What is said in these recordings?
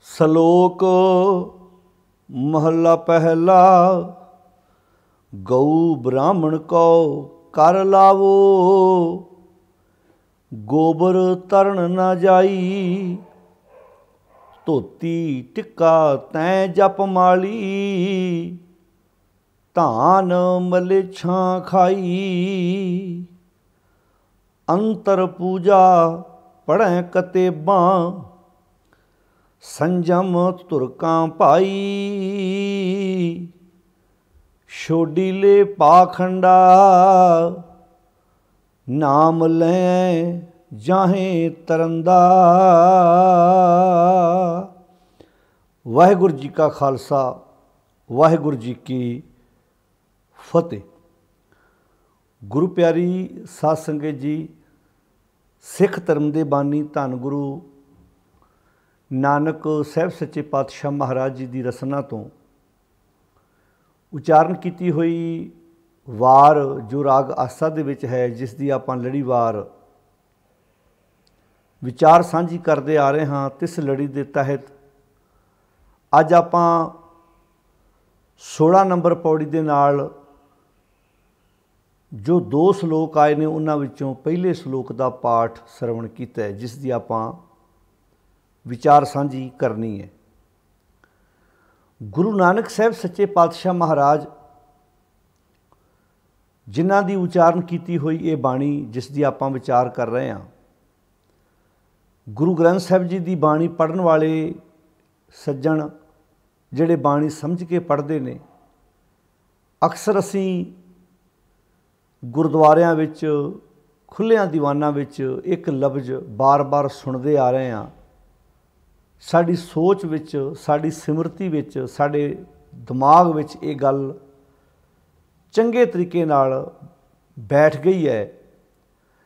ਸਲੋਕ ਮਹੱਲਾ ਪਹਿਲਾ। ਗਊ ਬ੍ਰਾਹਮਣ ਕੋ ਕਰ ਲਾਵੋ, ਗੋਬਰ ਤਰਨ ਨਾ ਜਾਈ। ਧੋਤੀ ਟਿੱਕਾ ਤੈਂ ਜਪ ਮਾਲੀ, ਧਾਨ ਮਲੇਛਾਂ ਖਾਈ। ਅੰਤਰ ਪੂਜਾ ਪੜ੍ਹੈ ਕਤੇਬਾਂ, ਸੰਜਮ ਤੁਰਕਾਂ ਭਾਈ। ਛੋਡੀਲੇ ਪਾਖੰਡਾ, ਨਾਮ ਲੈ ਜਾਹੇ ਤਰੰਦਾ। ਵਾਹਿਗੁਰੂ ਜੀ ਕਾ ਖਾਲਸਾ, ਵਾਹਿਗੁਰੂ ਜੀ ਕੀ ਫਤਿਹ। ਗੁਰੂ ਪਿਆਰੀ ਸਾਧ ਸੰਗਤ ਜੀ, ਸਿੱਖ ਧਰਮ ਦੇ ਬਾਨੀ ਧੰਨ ਗੁਰੂ ਨਾਨਕ ਸਾਹਿਬ ਸੱਚੇ ਪਾਤਸ਼ਾਹ ਮਹਾਰਾਜ ਜੀ ਦੀ ਰਸਨਾ ਤੋਂ ਉਚਾਰਨ ਕੀਤੀ ਹੋਈ ਵਾਰ ਜੋ ਰਾਗ ਆਸਾ ਦੇ ਵਿੱਚ ਹੈ, ਜਿਸ ਦੀ ਆਪਾਂ ਲੜੀਵਾਰ ਵਿਚਾਰ ਸਾਂਝੀ ਕਰਦੇ ਆ ਰਹੇ ਹਾਂ, ਤਿਸ ਲੜੀ ਦੇ ਤਹਿਤ ਅੱਜ ਆਪਾਂ 16 ਨੰਬਰ ਪੌੜੀ ਦੇ ਨਾਲ ਜੋ 2 ਸਲੋਕ ਆਏ ਨੇ, ਉਹਨਾਂ ਵਿੱਚੋਂ ਪਹਿਲੇ ਸਲੋਕ ਦਾ ਪਾਠ ਸਰਵਣ ਕੀਤਾ ਹੈ, ਜਿਸ ਦੀ ਆਪਾਂ ਵਿਚਾਰ ਸਾਂਝੀ ਕਰਨੀ ਹੈ। ਗੁਰੂ ਨਾਨਕ ਸਾਹਿਬ ਸੱਚੇ ਪਾਤਸ਼ਾਹ ਮਹਾਰਾਜ ਜਿਨ੍ਹਾਂ ਦੀ ਉਚਾਰਨ ਕੀਤੀ ਹੋਈ ਇਹ ਬਾਣੀ, ਜਿਸ ਦੀ ਆਪਾਂ ਵਿਚਾਰ ਕਰ ਰਹੇ ਹਾਂ, ਗੁਰੂ ਗ੍ਰੰਥ ਸਾਹਿਬ ਜੀ ਦੀ ਬਾਣੀ ਪੜ੍ਹਨ ਵਾਲੇ ਸੱਜਣ ਜਿਹੜੇ ਬਾਣੀ ਸਮਝ ਕੇ ਪੜ੍ਹਦੇ ਨੇ, ਅਕਸਰ ਅਸੀਂ ਗੁਰਦੁਆਰਿਆਂ ਵਿੱਚ ਖੁੱਲ੍ਹਿਆਂ ਦੀਵਾਨਾਂ ਵਿੱਚ ਇੱਕ ਲਫ਼ਜ਼ ਬਾਰ-ਬਾਰ ਸੁਣਦੇ ਆ ਰਹੇ ਹਾਂ। ਸਾਡੀ ਸੋਚ ਵਿੱਚ, ਸਾਡੀ ਸਿਮਰਤੀ ਵਿੱਚ, ਸਾਡੇ ਦਿਮਾਗ ਵਿੱਚ ਇਹ ਗੱਲ ਚੰਗੇ ਤਰੀਕੇ ਨਾਲ ਬੈਠ ਗਈ ਹੈ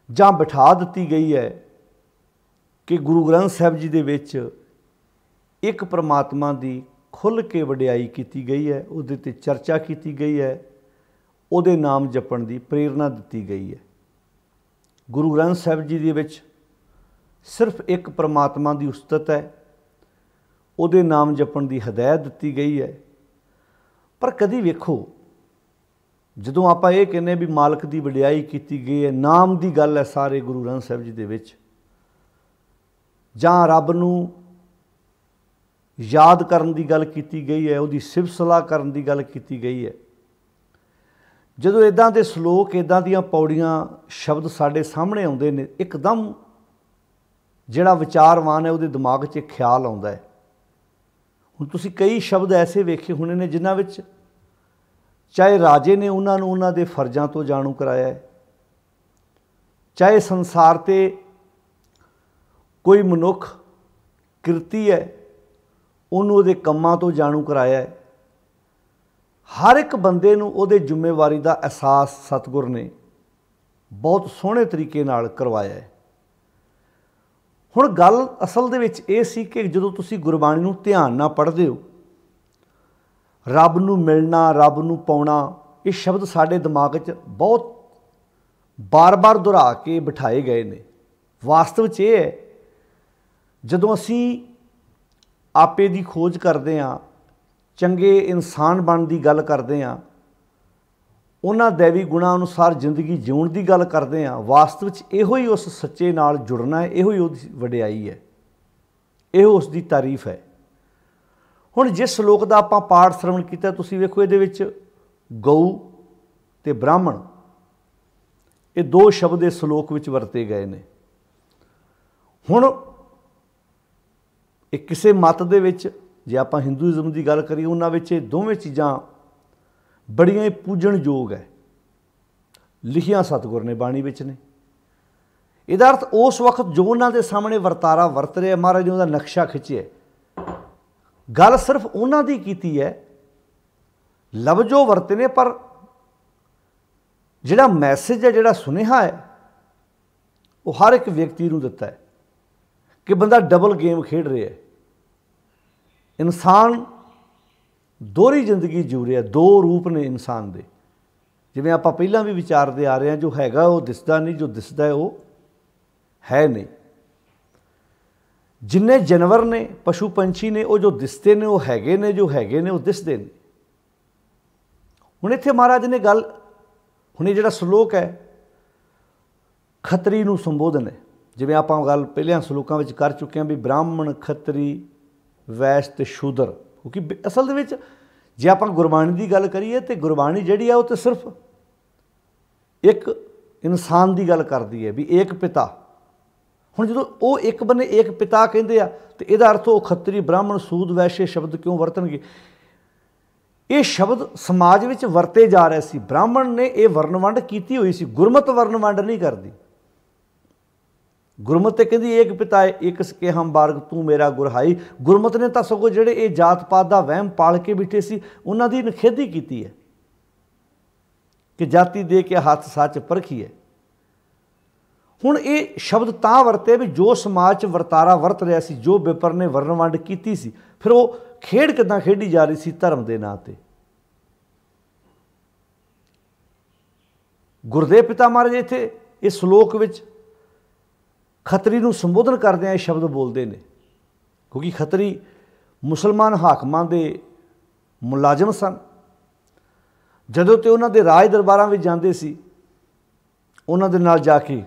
ਜਾਂ ਬਿਠਾ ਦਿੱਤੀ ਗਈ ਹੈ ਕਿ ਗੁਰੂ ਗ੍ਰੰਥ ਸਾਹਿਬ ਜੀ ਦੇ ਵਿੱਚ ਇੱਕ ਪਰਮਾਤਮਾ ਦੀ ਖੁੱਲ੍ਹ ਕੇ ਵਡਿਆਈ ਕੀਤੀ ਗਈ ਹੈ, ਉਹਦੇ 'ਤੇ ਚਰਚਾ ਕੀਤੀ ਗਈ ਹੈ, ਉਹਦੇ ਨਾਮ ਜਪਣ ਦੀ ਪ੍ਰੇਰਨਾ ਦਿੱਤੀ ਗਈ ਹੈ। ਗੁਰੂ ਗ੍ਰੰਥ ਸਾਹਿਬ ਜੀ ਦੇ ਵਿੱਚ ਸਿਰਫ ਇੱਕ ਪਰਮਾਤਮਾ ਦੀ ਉਸਤਤ ਹੈ, ਉਹਦੇ ਨਾਮ ਜਪਣ ਦੀ ਹਦਾਇਤ ਦਿੱਤੀ ਗਈ ਹੈ। ਪਰ ਕਦੀ ਵੇਖੋ, ਜਦੋਂ ਆਪਾਂ ਇਹ ਕਹਿੰਦੇ ਵੀ ਮਾਲਕ ਦੀ ਵਡਿਆਈ ਕੀਤੀ ਗਈ ਹੈ, ਨਾਮ ਦੀ ਗੱਲ ਹੈ ਸਾਰੇ ਗੁਰੂ ਗ੍ਰੰਥ ਸਾਹਿਬ ਜੀ ਦੇ ਵਿੱਚ, ਜਾਂ ਰੱਬ ਨੂੰ ਯਾਦ ਕਰਨ ਦੀ ਗੱਲ ਕੀਤੀ ਗਈ ਹੈ, ਉਹਦੀ ਸਿਫਤ ਸਲਾਹ ਕਰਨ ਦੀ ਗੱਲ ਕੀਤੀ ਗਈ ਹੈ, ਜਦੋਂ ਇੱਦਾਂ ਦੇ ਸਲੋਕ, ਇੱਦਾਂ ਦੀਆਂ ਪੌੜੀਆਂ, ਸ਼ਬਦ ਸਾਡੇ ਸਾਹਮਣੇ ਆਉਂਦੇ ਨੇ, ਇੱਕਦਮ ਜਿਹੜਾ ਵਿਚਾਰਵਾਨ ਹੈ ਉਹਦੇ ਦਿਮਾਗ 'ਚ ਖਿਆਲ ਆਉਂਦਾ ਹੈ। ਹੁਣ ਤੁਸੀਂ ਕਈ ਸ਼ਬਦ ਐਸੇ ਵੇਖੇ ਹੋਣੇ ਨੇ ਜਿਨ੍ਹਾਂ ਵਿੱਚ ਚਾਹੇ ਰਾਜੇ ਨੇ ਉਹਨਾਂ ਨੂੰ ਉਹਨਾਂ ਦੇ ਫਰਜ਼ਾਂ ਤੋਂ ਜਾਣੂ ਕਰਾਇਆ ਹੈ, ਚਾਹੇ ਸੰਸਾਰ 'ਤੇ ਕੋਈ ਮਨੁੱਖ ਕਿਰਤੀ ਹੈ ਉਹਨੂੰ ਉਹਦੇ ਕੰਮਾਂ ਤੋਂ ਜਾਣੂ ਕਰਾਇਆ ਹੈ। ਹਰ ਇੱਕ ਬੰਦੇ ਨੂੰ ਉਹਦੇ ਜ਼ਿੰਮੇਵਾਰੀ ਦਾ ਅਹਿਸਾਸ ਸਤਿਗੁਰ ਨੇ ਬਹੁਤ ਸੋਹਣੇ ਤਰੀਕੇ ਨਾਲ ਕਰਵਾਇਆ ਹੈ। ਹੁਣ ਗੱਲ ਅਸਲ ਦੇ ਵਿੱਚ ਇਹ ਸੀ ਕਿ ਜਦੋਂ ਤੁਸੀਂ ਗੁਰਬਾਣੀ ਨੂੰ ਧਿਆਨ ਨਾਲ ਪੜ੍ਹਦੇ ਹੋ, ਰੱਬ ਨੂੰ ਮਿਲਣਾ, ਰੱਬ ਨੂੰ ਪਾਉਣਾ, ਇਹ ਸ਼ਬਦ ਸਾਡੇ ਦਿਮਾਗ 'ਚ ਬਹੁਤ ਬਾਰ-ਬਾਰ ਦੁਹਰਾ ਕੇ ਬਿਠਾਏ ਗਏ ਨੇ। ਵਾਸਤਵ 'ਚ ਇਹ ਹੈ, ਜਦੋਂ ਅਸੀਂ ਆਪੇ ਦੀ ਖੋਜ ਕਰਦੇ ਹਾਂ, ਚੰਗੇ ਇਨਸਾਨ ਬਣਨ ਦੀ ਗੱਲ ਕਰਦੇ ਹਾਂ, ਉਹਨਾਂ ਦੈਵੀ ਗੁਣਾਂ ਅਨੁਸਾਰ ਜ਼ਿੰਦਗੀ ਜਿਉਣ ਦੀ ਗੱਲ ਕਰਦੇ ਹਾਂ, ਵਾਸਤਵ 'ਚ ਇਹੋ ਹੀ ਉਸ ਸੱਚੇ ਨਾਲ ਜੁੜਨਾ ਹੈ, ਇਹੋ ਹੀ ਉਹਦੀ ਵਡਿਆਈ ਹੈ, ਇਹੋ ਉਸ ਦੀ ਤਾਰੀਫ ਹੈ। ਹੁਣ ਜਿਸ ਸਲੋਕ ਦਾ ਆਪਾਂ ਪਾਠ ਸਰਵਣ ਕੀਤਾ, ਤੁਸੀਂ ਵੇਖੋ ਇਹਦੇ ਵਿੱਚ ਗਊ ਅਤੇ ਬ੍ਰਾਹਮਣ, ਇਹ 2 ਸ਼ਬਦ ਇਸ ਸਲੋਕ ਵਿੱਚ ਵਰਤੇ ਗਏ ਨੇ। ਹੁਣ ਇਹ ਕਿਸੇ ਮਤ ਦੇ ਵਿੱਚ, ਜੇ ਆਪਾਂ ਹਿੰਦੂਇਜ਼ਮ ਦੀ ਗੱਲ ਕਰੀਏ, ਉਹਨਾਂ ਵਿੱਚ ਇਹ ਦੋਵੇਂ ਚੀਜ਼ਾਂ ਬੜੀਆਂ ਹੀ ਪੂਜਣਯੋਗ ਹੈ, ਲਿਖੀਆਂ ਸਤਿਗੁਰ ਨੇ ਬਾਣੀ ਵਿੱਚ ਨੇ। ਇਹਦਾ ਅਰਥ ਉਸ ਵਕਤ ਜੋ ਉਹਨਾਂ ਦੇ ਸਾਹਮਣੇ ਵਰਤਾਰਾ ਵਰਤ ਰਿਹਾ, ਮਹਾਰਾਜ ਨੇ ਉਹਦਾ ਨਕਸ਼ਾ ਖਿੱਚਿਆ। ਗੱਲ ਸਿਰਫ ਉਹਨਾਂ ਦੀ ਕੀਤੀ ਹੈ, ਲਫ਼ਜ਼ ਉਹ ਵਰਤੇ ਨੇ, ਪਰ ਜਿਹੜਾ ਮੈਸੇਜ ਹੈ, ਜਿਹੜਾ ਸੁਨੇਹਾ ਹੈ, ਉਹ ਹਰ ਇੱਕ ਵਿਅਕਤੀ ਨੂੰ ਦਿੱਤਾ ਹੈ ਕਿ ਬੰਦਾ ਡਬਲ ਗੇਮ ਖੇਡ ਰਿਹਾ ਹੈ। ਇਨਸਾਨ ਦੋਹਰੀ ਜ਼ਿੰਦਗੀ ਜੀਅ ਰਿਹਾ, 2 ਰੂਪ ਨੇ ਇਨਸਾਨ ਦੇ। ਜਿਵੇਂ ਆਪਾਂ ਪਹਿਲਾਂ ਵੀ ਵਿਚਾਰਦੇ ਆ ਰਹੇ ਹਾਂ, ਜੋ ਹੈਗਾ ਉਹ ਦਿਸਦਾ ਨਹੀਂ, ਜੋ ਦਿਸਦਾ ਹੈ ਉਹ ਹੈ ਨਹੀਂ। जिन्ने जानवर ने पशु पंछी ने वो जो दिसते ने वो हैगे ने, जो हैगे ने वो दिसते ने। हुण इत्थे महाराज ने गल, हुण ये जिहड़ा श्लोक है खतरी नूं संबोधन है, जिवें आपां गल पहलियां सलोकां विच कर चुके हैं भी ब्राह्मण खतरी वैश्य ते शूद्र। क्योंकि असल दे विच जे आपां गुरबाणी की गल करिए तो गुरबाणी जिहड़ी है वो तो सिर्फ एक इंसान की गल करती है भी एक पिता। हुण जदों वो एक बन्ने एक पिता कहंदे आ तो इहदा अर्थ वो खतरी ब्राह्मण सूद वैश्य शब्द क्यों वरतणगे? ये शब्द समाज विच वरते जा रहे सी। ब्राह्मण ने यह वर्णवंड की हुई सी, गुरमत वर्णवंड नहीं करती। गुरमत तो कहती एक पिता है एक सके हम बारग तू मेरा गुरहाई। गुरमत ने तो सगों जिहड़े ये जात पात का वहम पाल के बैठे सी उन्हां दी निखेधी की है कि जाति दे के हथ सच परखीए। हुण ये शब्द तां वरते भी जो समाज च वरतारा वरत रहा सी, जो विपर ने वर्णवंड की सी, फिर वो खेड किदां खेडी जा रही सी धर्म के नां ते। गुरदेव पिता महाराज इत्थे इस श्लोक विच खतरी नूं संबोधन करदे शब्द बोलते हैं, क्योंकि खतरी मुसलमान हाकमां दे मुलाजम सन। जदों ते उन्हां दे राज दरबारां विच जांदे सी, उन्हां दे नाल जाके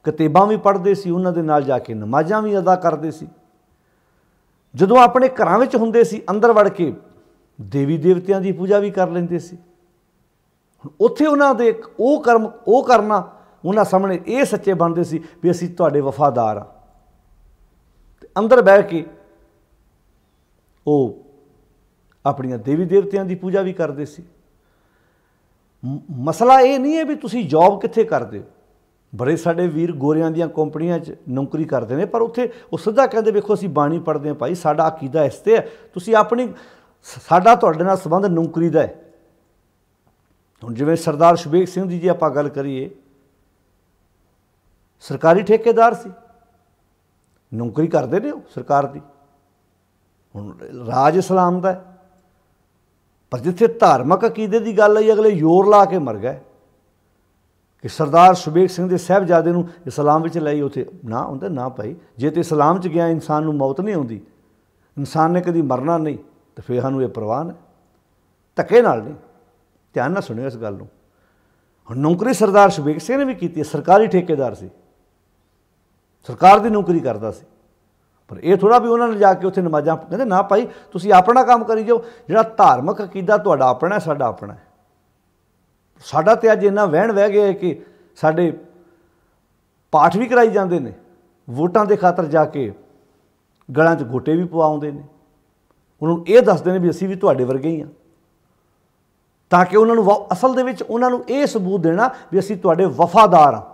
किताबां भी पढ़ते सी, उन्हां दे नाल जाके नमाज़ां भी अदा करते सी। जदों अपने घरां विच हुंदे सी अंदर वड़ के देवी देवतियां दी पूजा भी कर लैंदे सी। उत्थे उन्हां दे वो कर्म वो करना उन्हां सामने ये सच्चे बनते सी भी असीं तुहाडे वफादार हाँ। अंदर बह के वो अपनियां देवी देवतियां दी पूजा भी करते सी। मसला ये नहीं है भी तुसीं जॉब कित्थे करदे हो। बड़े साडे वीर गोरियां दीयां कंपनियां च नौकरी करते हैं, पर उत्थे वो सीधा कहते वेखो असीं बाणी पढ़ते हैं भाई, साडा अकीदा इस ते है, तुसीं अपनी साडा तुहाडे नाल संबंध नौकरी दा है। हुण जिवें सरदार सुबेग सिंह दी जे आपां गल करिए, सरकारी ठेकेदार सी, नौकरी करते ने सरकार की। हुण राज इस्लाम दा है, पर जिथे धार्मिक अकीदे की गल आई अगले जोर ला के मर गए कि सरदार सुबेग सिंह के साहबजादे नूं इस्लाम विच लई। उत्थे ना हुंदा ना भाई, जे तो इस्लाम च गया इंसान नूं मौत नहीं आउंदी, इंसान ने कभी मरना नहीं, तो फिर सानूं ये परवाह है धक्के नाल नहीं। ध्यान नाल सुनियो इस गल नूं। हुण नौकरी सरदार सुबेग सिंह ने भी की, सरकारी ठेकेदार सी, सरकार की नौकरी करता सी। पर यह थोड़ा भी उन्होंने जाके उत्थे नमाज़ां कहते ना भाई तुसीं अपना काम करी जाओ, जिहड़ा धार्मिक अकीदा तुहाडा अपना है साडा अपना है। साडा ते अज इन्ना वहन वह गया है कि साडे पाठ भी कराई जाते हैं, वोटां दे खातर जाके गलां च गोटे भी पवाउंदे ने, उन्होंने ये दसदे ने भी असीं भी तुहाडे वर्गे ही हाँ, ताकि उन्होंने असल दे विच उन्होंने ये सबूत देना भी असीं तुहाडे वफादार हाँ।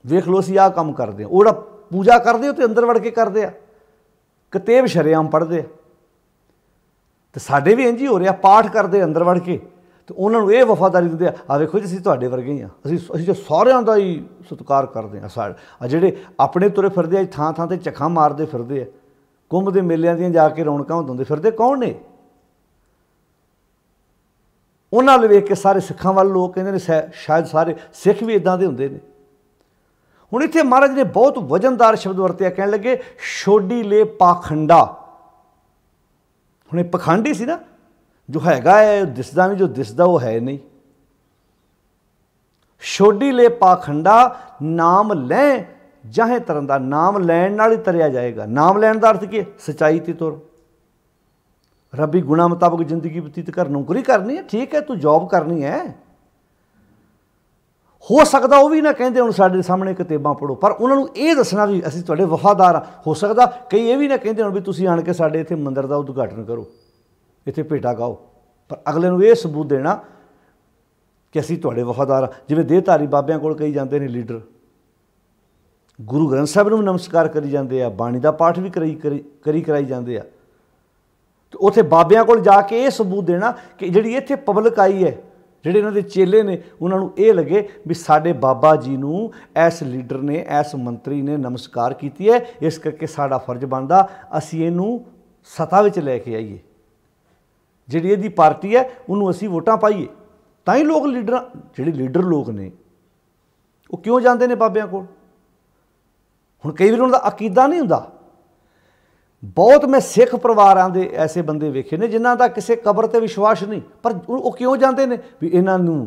वेख लो असीं आह काम करते हैं। वो पूजा करते हो तो अंदर वड़ के करते हैं, किताब शरेआम पढ़ते हैं, तो साडे भी इंज ही हो रहा, पाठ करते अंदर वड़ के, तो उन्होंने ये वफादारी देंदे आ वेखो जी असीं तुहाडे वर्गे ही हाँ, असीं जो सारिआं दा ही सत्कार करते हैं। आ जिहड़े अपने तुरे फिरदे आ थां थां ते झक्खां मारदे फिरदे आ, कुंभ दे मेलिਆਂ ਦੀਆਂ जा के रौनकां ਹੁੰਦੇ फिरदे कौन ने? उन्हां नूं वेख के सारे सिखां वाले लोग कहंदे ने शायद सारे सिख भी इदां दे हुंदे ने। हुण इत्थे महाराज ने बहुत वजनदार शब्द वरतिया, कहण लगे छोडी ले पाखंडा। हुण ये पखंडी सी ना, जो हैगा है दिसदा नहीं, जो दिसदा वो है नहीं। छोडी ले पाखंडा नाम लें जाहे तरन दा, नाम लैण नाल ही तरिया जाएगा। नाम लैण दा अर्थ की है? सच्चाई ते तुर, रब्बी गुणा मुताबक जिंदगी बतीत कर। नौकरी करनी है ठीक है, तू जॉब करनी है, हो सकता वो भी ना कहते हुण साडे सामने किताबां पढ़ो, पर उन्होंने ये दसना भी असीं तुहाडे वफादार हाँ। हो सकता कई ये भी ना कहते हुण भी तुसीं आण के साडे इत्थे मंदिर का उद्घाटन करो, इत्थे भेटा गाओ, पर अगले नूं ये सबूत देना कि असीं तुहाडे वफादार हाँ। जिवें देहधारी बाबिਆਂ कोल कई जाते हैं लीडर, गुरु ग्रंथ साहिब नूं नमस्कार करी जाते हैं, बाणी का पाठ भी कराई जाते हैं, तो उत्थे बाबिਆਂ कोल जाके ये सबूत देना कि जिहड़ी इत्थे पब्लिक आई है, जिहड़े इन्हां दे चेले ने, उन्होंने ये लगे भी साडे बाबा जी नूं इस लीडर ने इस मंत्री ने नमस्कार की है, इस करके साडा फर्ज बनदा असीं इहनूं सत्ता विच लैके आईए, जिहड़ी इहदी पार्टी है उन्होंने असीं वोटां पाईए। तां ही लोग लीडर जिहड़े लीडर लोग ने वो क्यों जाते हैं बाबिਆਂ कोल? हुण कई बार उन्हां दा अकीदा नहीं हुंदा। बहुत मैं सिख परिवारां दे ऐसे बंदे वेखे ने जिन्हां दा किसी कबर ते विश्वास नहीं, पर वो क्यों जाते हैं भी इन्हां नूं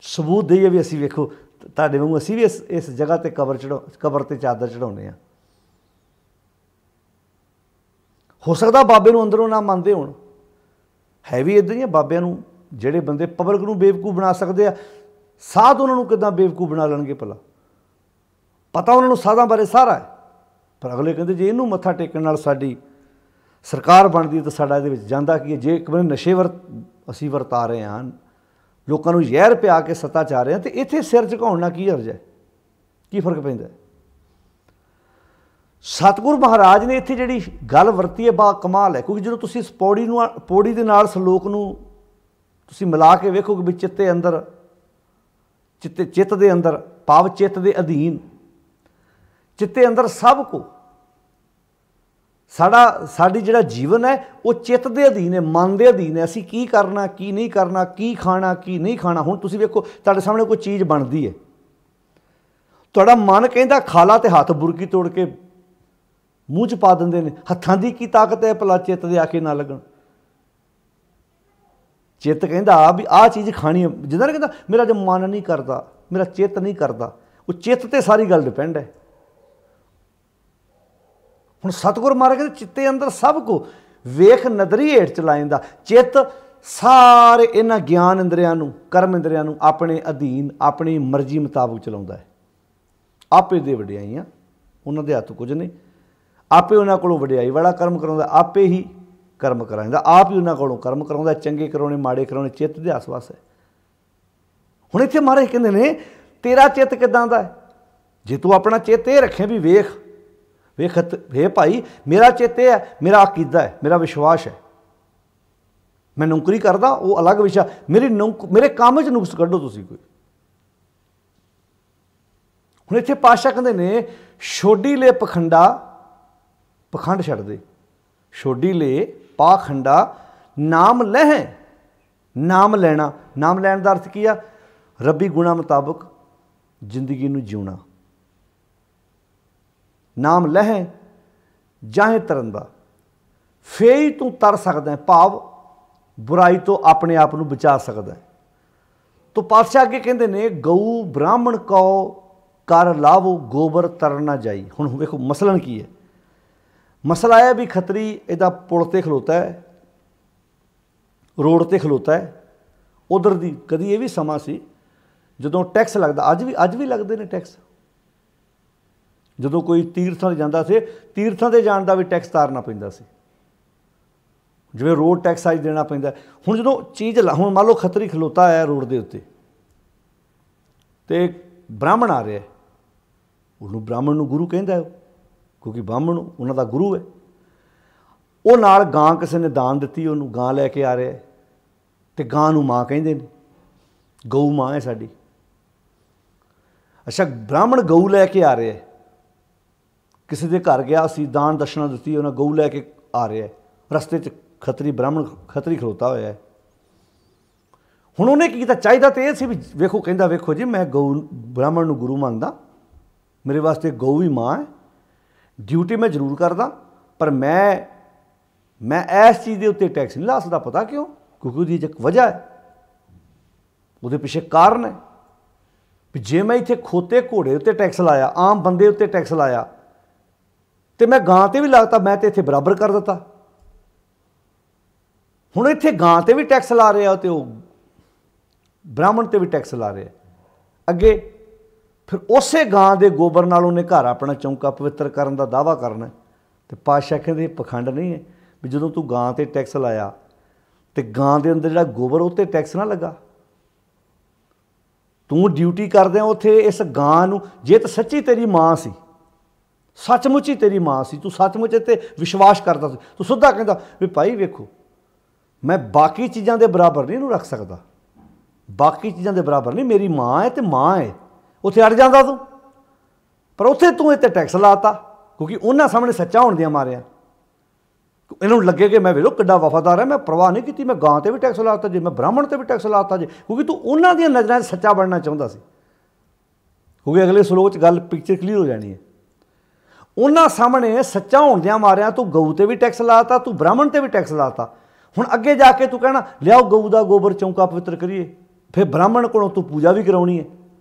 सबूत दईए भी असीं वेखो तुहाडे वांगू असीं भी इस जगह ते कबर ते चादर चढ़ाउने आ। हो सकदा बाबे नूं अंदरों ना मनदे होण, है भी इदां ही बाबिਆਂ ਨੂੰ ਜਿਹੜੇ ਬੰਦੇ ਪਬਲਿਕ ਨੂੰ ਬੇਵਕੂਫ ਬਣਾ ਸਕਦੇ ਆ, ਸਾਧ ਉਹਨਾਂ ਨੂੰ ਕਿੱਦਾਂ ਬੇਵਕੂਫ ਬਣਾ ਲੈਣਗੇ ਭਲਾ। ਪਤਾ ਉਹਨਾਂ ਨੂੰ ਸਾਧਾਂ ਬਾਰੇ ਸਾਰਾ ਹੈ, ਪਰ ਅਗਲੇ ਕਹਿੰਦੇ ਜੇ ਇਹਨੂੰ ਮੱਥਾ ਟੇਕਣ ਨਾਲ ਸਾਡੀ ਸਰਕਾਰ ਬਣਦੀ ਤਾਂ ਸਾਡਾ ਇਹਦੇ ਵਿੱਚ ਜਾਂਦਾ ਕੀ ਹੈ। ਜੇ ਇੱਕ ਬੰਦੇ ਨਸ਼ੇ ਅਸੀਂ ਵਰਤਾ ਰਹੇ ਹਾਂ, ਲੋਕਾਂ ਨੂੰ ਜ਼ਹਿਰ ਪਿਆ ਕੇ ਸੱਤਾ ਚਾਹ ਰਹੇ ਹਾਂ, ਤੇ ਇੱਥੇ ਸਿਰ ਝੁਕਾਉਣ ਨਾਲ ਕੀ ਹਰਜ ਹੈ, ਕੀ ਫਰਕ ਪੈਂਦਾ। ਸਤਿਗੁਰੂ ਮਹਾਰਾਜ ਨੇ ਇੱਥੇ ਜਿਹੜੀ ਗੱਲ ਵਰਤੀ ਹੈ ਬਾ ਕਮਾਲ ਹੈ, ਕਿਉਂਕਿ ਜਦੋਂ ਤੁਸੀਂ ਇਸ ਪੌੜੀ ਦੇ ਨਾਲ ਸਲੋਕ ਨੂੰ ਤੁਸੀਂ ਮਿਲਾ ਕੇ ਵੇਖੋਗੇ ਵੀ ਚਿੱਤੇ ਅੰਦਰ ਚਿੱਤ ਦੇ ਅੰਦਰ ਭਾਵ ਚਿੱਤ ਦੇ ਅਧੀਨ ਚਿੱਤੇ ਅੰਦਰ ਸਭ ਕੋ ਸਾਡੀ ਜਿਹੜਾ ਜੀਵਨ ਹੈ ਉਹ ਚਿੱਤ ਦੇ ਅਧੀਨ ਹੈ, ਮਨ ਦੇ ਅਧੀਨ ਹੈ। ਅਸੀਂ ਕੀ ਕਰਨਾ ਕੀ ਨਹੀਂ ਕਰਨਾ, ਕੀ ਖਾਣਾ ਕੀ ਨਹੀਂ ਖਾਣਾ। ਹੁਣ ਤੁਸੀਂ ਵੇਖੋ ਤੁਹਾਡੇ ਸਾਹਮਣੇ ਕੋਈ ਚੀਜ਼ ਬਣਦੀ ਹੈ, ਤੁਹਾਡਾ ਮਨ ਕਹਿੰਦਾ ਖਾ ਲਾ, ਤੇ ਹੱਥ ਬੁਰਕੀ ਤੋੜ ਕੇ ਮੂੰਹ 'ਚ ਪਾ ਦਿੰਦੇ ਨੇ। ਹੱਥਾਂ ਦੀ ਕੀ ਤਾਕਤ ਹੈ ਭਲਾ ਚਿੱਤ ਦੇ ਆਖੇ ਨਾ ਲੱਗਣ। ਚਿੱਤ ਕਹਿੰਦਾ ਵੀ ਆਹ ਚੀਜ਼ ਖਾਣੀ ਹੈ, ਜਿੱਦਾਂ ਕਹਿੰਦਾ ਮੇਰਾ ਜੋ ਮਨ ਨਹੀਂ ਕਰਦਾ, ਮੇਰਾ ਚਿੱਤ ਨਹੀਂ ਕਰਦਾ, ਉਹ ਚਿੱਤ 'ਤੇ ਸਾਰੀ ਗੱਲ ਡਿਪੈਂਡ ਹੈ। ਹੁਣ ਸਤਿਗੁਰ ਮਹਾਰਾਜ ਕਹਿੰਦੇ ਚਿੱਤੇ ਅੰਦਰ ਸਭ ਕੋ ਵੇਖ ਨਦਰੀ ਹੇਠ ਚਲਾ ਜਾਂਦਾ। ਚਿੱਤ ਸਾਰੇ ਇਹਨਾਂ ਗਿਆਨ ਇੰਦਰੀਆਂ ਨੂੰ ਕਰਮ ਇੰਦਰੀਆਂ ਨੂੰ ਆਪਣੇ ਅਧੀਨ ਆਪਣੀ ਮਰਜ਼ੀ ਮੁਤਾਬਕ ਚਲਾਉਂਦਾ ਹੈ। ਆਪੇ ਦੇ ਵਡਿਆਈਆਂ ਉਹਨਾਂ ਦੇ ਹੱਥ ਕੁਝ ਨਹੀਂ, ਆਪੇ ਉਹਨਾਂ ਕੋਲੋਂ ਵਡਿਆਈ ਵਾਲਾ ਕਰਮ ਕਰਾਉਂਦਾ, ਆਪੇ ਹੀ ਕਰਮ ਕਰਾਉਂਦਾ, ਆਪ ਹੀ ਉਹਨਾਂ ਕੋਲੋਂ ਕਰਮ ਕਰਾਉਂਦਾ। ਚੰਗੇ ਕਰਾਉਣੇ ਮਾੜੇ ਕਰਾਉਣੇ ਚਿੱਤ ਦੇ ਆਸ-ਪਾਸ ਹੈ। ਹੁਣ ਇੱਥੇ ਮਹਾਰਾਜ ਕਹਿੰਦੇ ਨੇ ਤੇਰਾ ਚਿੱਤ ਕਿੱਦਾਂ ਦਾ ਹੈ। ਜੇ ਤੂੰ ਆਪਣਾ ਚਿੱਤ ਇਹ ਰੱਖੇ ਵੀ ਵੇਖ ਹੇ ਭਾਈ ਮੇਰਾ ਚਿੱਤ ਇਹ ਹੈ, ਮੇਰਾ ਅਕੀਦਾ ਹੈ, ਮੇਰਾ ਵਿਸ਼ਵਾਸ ਹੈ। ਮੈਂ ਨੌਕਰੀ ਕਰਦਾ ਉਹ ਅਲੱਗ ਵਿਸ਼ਾ, ਮੇਰੇ ਕੰਮ 'ਚ ਨੁਕਸ ਕੱਢੋ ਤੁਸੀਂ ਕੋਈ। ਹੁਣ ਇੱਥੇ ਪਾਤਸ਼ਾਹ ਕਹਿੰਦੇ ਨੇ ਛੋਡੀ ਲੈ ਪਖੰਡ ਛੱਡ ਦੇ, ਛੋਡੀ ਲੈ ਪਾਖੰਡਾ ਨਾਮ ਲਹਿ। ਨਾਮ ਲੈਣਾ, ਨਾਮ ਲੈਣ ਦਾ ਅਰਥ ਕੀ ਆ? ਰੱਬੀ ਗੁਣਾ ਮੁਤਾਬਕ ਜ਼ਿੰਦਗੀ ਨੂੰ ਜਿਉਣਾ। ਨਾਮ ਲਹਿ ਜਾਹੇ ਤਰਨ ਦਾ, ਫੇਰ ਹੀ ਤੂੰ ਤਰ ਸਕਦਾ, ਭਾਵ ਬੁਰਾਈ ਤੋਂ ਆਪਣੇ ਆਪ ਨੂੰ ਬਚਾ ਸਕਦਾ। ਤੋ ਪਾਤਸ਼ਾਹ ਅੱਗੇ ਕਹਿੰਦੇ ਨੇ ਗਊ ਬ੍ਰਾਹਮਣ ਕਉ ਕਰ ਲਾਵੋ ਗੋਬਰ ਤਰਨ ਨਾ ਜਾਈ। ਹੁਣ ਵੇਖੋ ਮਸਲਨ ਕੀ ਹੈ। ਮਸਲਾ ਹੈ ਵੀ ਖੱਤਰੀ ਇਹਦਾ ਪੁਲ 'ਤੇ ਖਲੋਤਾ ਹੈ, ਰੋਡ 'ਤੇ ਖਲੋਤਾ ਹੈ। ਉਧਰ ਦੀ ਕਦੀ ਇਹ ਵੀ ਸਮਾਂ ਸੀ ਜਦੋਂ ਟੈਕਸ ਲੱਗਦਾ, ਅੱਜ ਵੀ ਲੱਗਦੇ ਨੇ ਟੈਕਸ। ਜਦੋਂ ਕੋਈ ਤੀਰਥਾਂ 'ਤੇ ਜਾਂਦਾ ਸੀ, ਤੀਰਥਾਂ 'ਤੇ ਜਾਣ ਦਾ ਵੀ ਟੈਕਸ ਤਾਰਨਾ ਪੈਂਦਾ ਸੀ, ਜਿਵੇਂ ਰੋਡ ਟੈਕਸ ਅੱਜ ਦੇਣਾ ਪੈਂਦਾ। ਹੁਣ ਜਦੋਂ ਚੀਜ਼ ਹੁਣ ਮੰਨ ਲਓ ਖੱਤਰੀ ਖਲੋਤਾ ਹੈ ਰੋਡ ਦੇ ਉੱਤੇ, ਅਤੇ ਬ੍ਰਾਹਮਣ ਆ ਰਿਹਾ, ਉਹਨੂੰ ਬ੍ਰਾਹਮਣ ਨੂੰ ਗੁਰੂ ਕਹਿੰਦਾ, ਕਿਉਂਕਿ ਬ੍ਰਾਹਮਣ ਉਹਨਾਂ ਦਾ ਗੁਰੂ ਹੈ। ਉਹ ਨਾਲ ਗਾਂ ਕਿਸੇ ਨੇ ਦਾਨ ਦਿੱਤੀ, ਉਹਨੂੰ ਗਾਂ ਲੈ ਕੇ ਆ ਰਿਹਾ, ਅਤੇ ਗਾਂ ਨੂੰ ਮਾਂ ਕਹਿੰਦੇ ਨੇ, ਗਊ ਮਾਂ ਹੈ ਸਾਡੀ। ਅੱਛਾ, ਬ੍ਰਾਹਮਣ ਗਊ ਲੈ ਕੇ ਆ ਰਿਹਾ, ਕਿਸੇ ਦੇ ਘਰ ਗਿਆ ਸੀ, ਦਾਨ ਦਸ਼ਨਾ ਦਿੱਤੀ, ਉਹਨਾਂ ਗਊ ਲੈ ਕੇ ਆ ਰਿਹਾ, ਰਸਤੇ 'ਚ ਖੱਤਰੀ ਖਲੋਤਾ ਹੋਇਆ ਹੈ। ਹੁਣ ਉਹਨੇ ਕੀ ਕੀਤਾ? ਚਾਹੀਦਾ ਤਾਂ ਇਹ ਸੀ ਵੀ ਵੇਖੋ, ਕਹਿੰਦਾ ਵੇਖੋ ਜੀ ਮੈਂ ਗਊ ਬ੍ਰਾਹਮਣ ਨੂੰ ਗੁਰੂ ਮੰਨਦਾ, ਮੇਰੇ ਵਾਸਤੇ ਗਊ ਵੀ ਮਾਂ ਹੈ, ਡਿਊਟੀ ਮੈਂ ਜ਼ਰੂਰ ਕਰਦਾ, ਪਰ ਮੈਂ ਇਸ ਚੀਜ਼ ਦੇ ਉੱਤੇ ਟੈਕਸ ਨਹੀਂ ਲਾ ਸਕਦਾ। ਪਤਾ ਕਿਉਂ? ਕਿਉਂਕਿ ਉਹਦੀ ਇੱਕ ਵਜ੍ਹਾ ਹੈ, ਉਹਦੇ ਪਿੱਛੇ ਕਾਰਨ ਹੈ ਵੀ ਜੇ ਮੈਂ ਇੱਥੇ ਖੋਤੇ ਘੋੜੇ ਉੱਤੇ ਟੈਕਸ ਲਾਇਆ, ਆਮ ਬੰਦੇ ਉੱਤੇ ਟੈਕਸ ਲਾਇਆ, ਅਤੇ ਮੈਂ ਗਾਂ 'ਤੇ ਵੀ ਲਾਤਾ, ਮੈਂ ਤਾਂ ਇੱਥੇ ਬਰਾਬਰ ਕਰ ਦਿੱਤਾ। ਹੁਣ ਇੱਥੇ ਗਾਂ 'ਤੇ ਵੀ ਟੈਕਸ ਲਾ ਰਿਹਾ ਅਤੇ ਉਹ ਬ੍ਰਾਹਮਣ 'ਤੇ ਵੀ ਟੈਕਸ ਲਾ ਰਿਹਾ। ਅੱਗੇ ਫਿਰ ਉਸੇ ਗਾਂ ਦੇ ਗੋਬਰ ਨਾਲ ਉਹਨੇ ਘਰ ਆਪਣਾ ਚੌਂਕਾ ਪਵਿੱਤਰ ਕਰਨ ਦਾ ਦਾਅਵਾ ਕਰਨਾ। ਅਤੇ ਪਾਤਸ਼ਾਹ ਕਹਿੰਦੇ ਪਖੰਡ ਨਹੀਂ ਹੈ ਵੀ ਜਦੋਂ ਤੂੰ ਗਾਂ 'ਤੇ ਟੈਕਸ ਲਾਇਆ ਅਤੇ ਗਾਂ ਦੇ ਅੰਦਰ ਜਿਹੜਾ ਗੋਬਰ ਉਹ 'ਤੇ ਟੈਕਸ ਨਾ ਲੱਗਾ। ਤੂੰ ਡਿਊਟੀ ਕਰਦਿਆਂ ਉੱਥੇ ਇਸ ਗਾਂ ਨੂੰ, ਜੇ ਤਾਂ ਸੱਚੀ ਤੇਰੀ ਮਾਂ ਸੀ, ਸੱਚਮੁੱਚ ਹੀ ਤੇਰੀ ਮਾਂ ਸੀ, ਤੂੰ ਸੱਚਮੁੱਚ ਤੇ ਵਿਸ਼ਵਾਸ ਕਰਦਾ ਸੀ, ਤੂੰ ਸਿੱਧਾ ਕਹਿੰਦਾ ਵੀ ਭਾਈ ਵੇਖੋ ਮੈਂ ਬਾਕੀ ਚੀਜ਼ਾਂ ਦੇ ਬਰਾਬਰ ਨਹੀਂ ਇਹਨੂੰ ਰੱਖ ਸਕਦਾ, ਬਾਕੀ ਚੀਜ਼ਾਂ ਦੇ ਬਰਾਬਰ ਨਹੀਂ, ਮੇਰੀ ਮਾਂ ਹੈ ਅਤੇ ਮਾਂ ਹੈ, ਉੱਥੇ ਅੜ ਜਾਂਦਾ ਤੂੰ। ਪਰ ਉੱਥੇ ਤੂੰ ਇਹ 'ਤੇ ਟੈਕਸ ਲਾਤਾ, ਕਿਉਂਕਿ ਉਹਨਾਂ ਸਾਹਮਣੇ ਸੱਚਾ ਹੋਣ ਦੀਆਂ ਮਾਰਿਆ। ਇਹਨੂੰ ਲੱਗੇ ਕਿ ਮੈਂ ਵੇਖੋ ਕਿੱਡਾ ਵਫਾਦਾਰ ਹੈ, ਮੈਂ ਪਰਵਾਹ ਨਹੀਂ ਕੀਤੀ, ਮੈਂ ਗਾਂ 'ਤੇ ਵੀ ਟੈਕਸ ਲਾਤਾ ਜੇ, ਮੈਂ ਬ੍ਰਾਹਮਣ 'ਤੇ ਵੀ ਟੈਕਸ ਲਾਤਾ ਜੇ, ਕਿਉਂਕਿ ਤੂੰ ਉਹਨਾਂ ਦੀਆਂ ਨਜ਼ਰਾਂ 'ਚ ਸੱਚਾ ਬਣਨਾ ਚਾਹੁੰਦਾ ਸੀ। ਕਿਉਂਕਿ ਅਗਲੇ ਸਲੋਕ 'ਚ ਗੱਲ ਪਿਕਚਰ ਕਲੀਅਰ ਹੋ ਜਾਣੀ ਹੈ। ਉਹਨਾਂ ਸਾਹਮਣੇ ਸੱਚਾ ਹੋਣਦਿਆਂ ਮਾਰਿਆ ਤੂੰ ਗਊ ਤੇ ਵੀ ਟੈਕਸ ਲਾਤਾ, ਤੂੰ ਬ੍ਰਾਹਮਣ ਤੇ ਵੀ ਟੈਕਸ ਲਾਤਾ। ਹੁਣ ਅੱਗੇ ਜਾ ਕੇ ਤੂੰ ਕਹਿਣਾ ਲਿਆਓ ਗਊ ਦਾ ਗੋਬਰ ਚੌਂਕਾ ਪਵਿੱਤਰ ਕਰੀਏ, ਫਿਰ ਬ੍ਰਾਹਮਣ ਕੋਲੋਂ ਤੂੰ ਪੂਜਾ ਵੀ ਕਰਾਉਣੀ ਹੈ।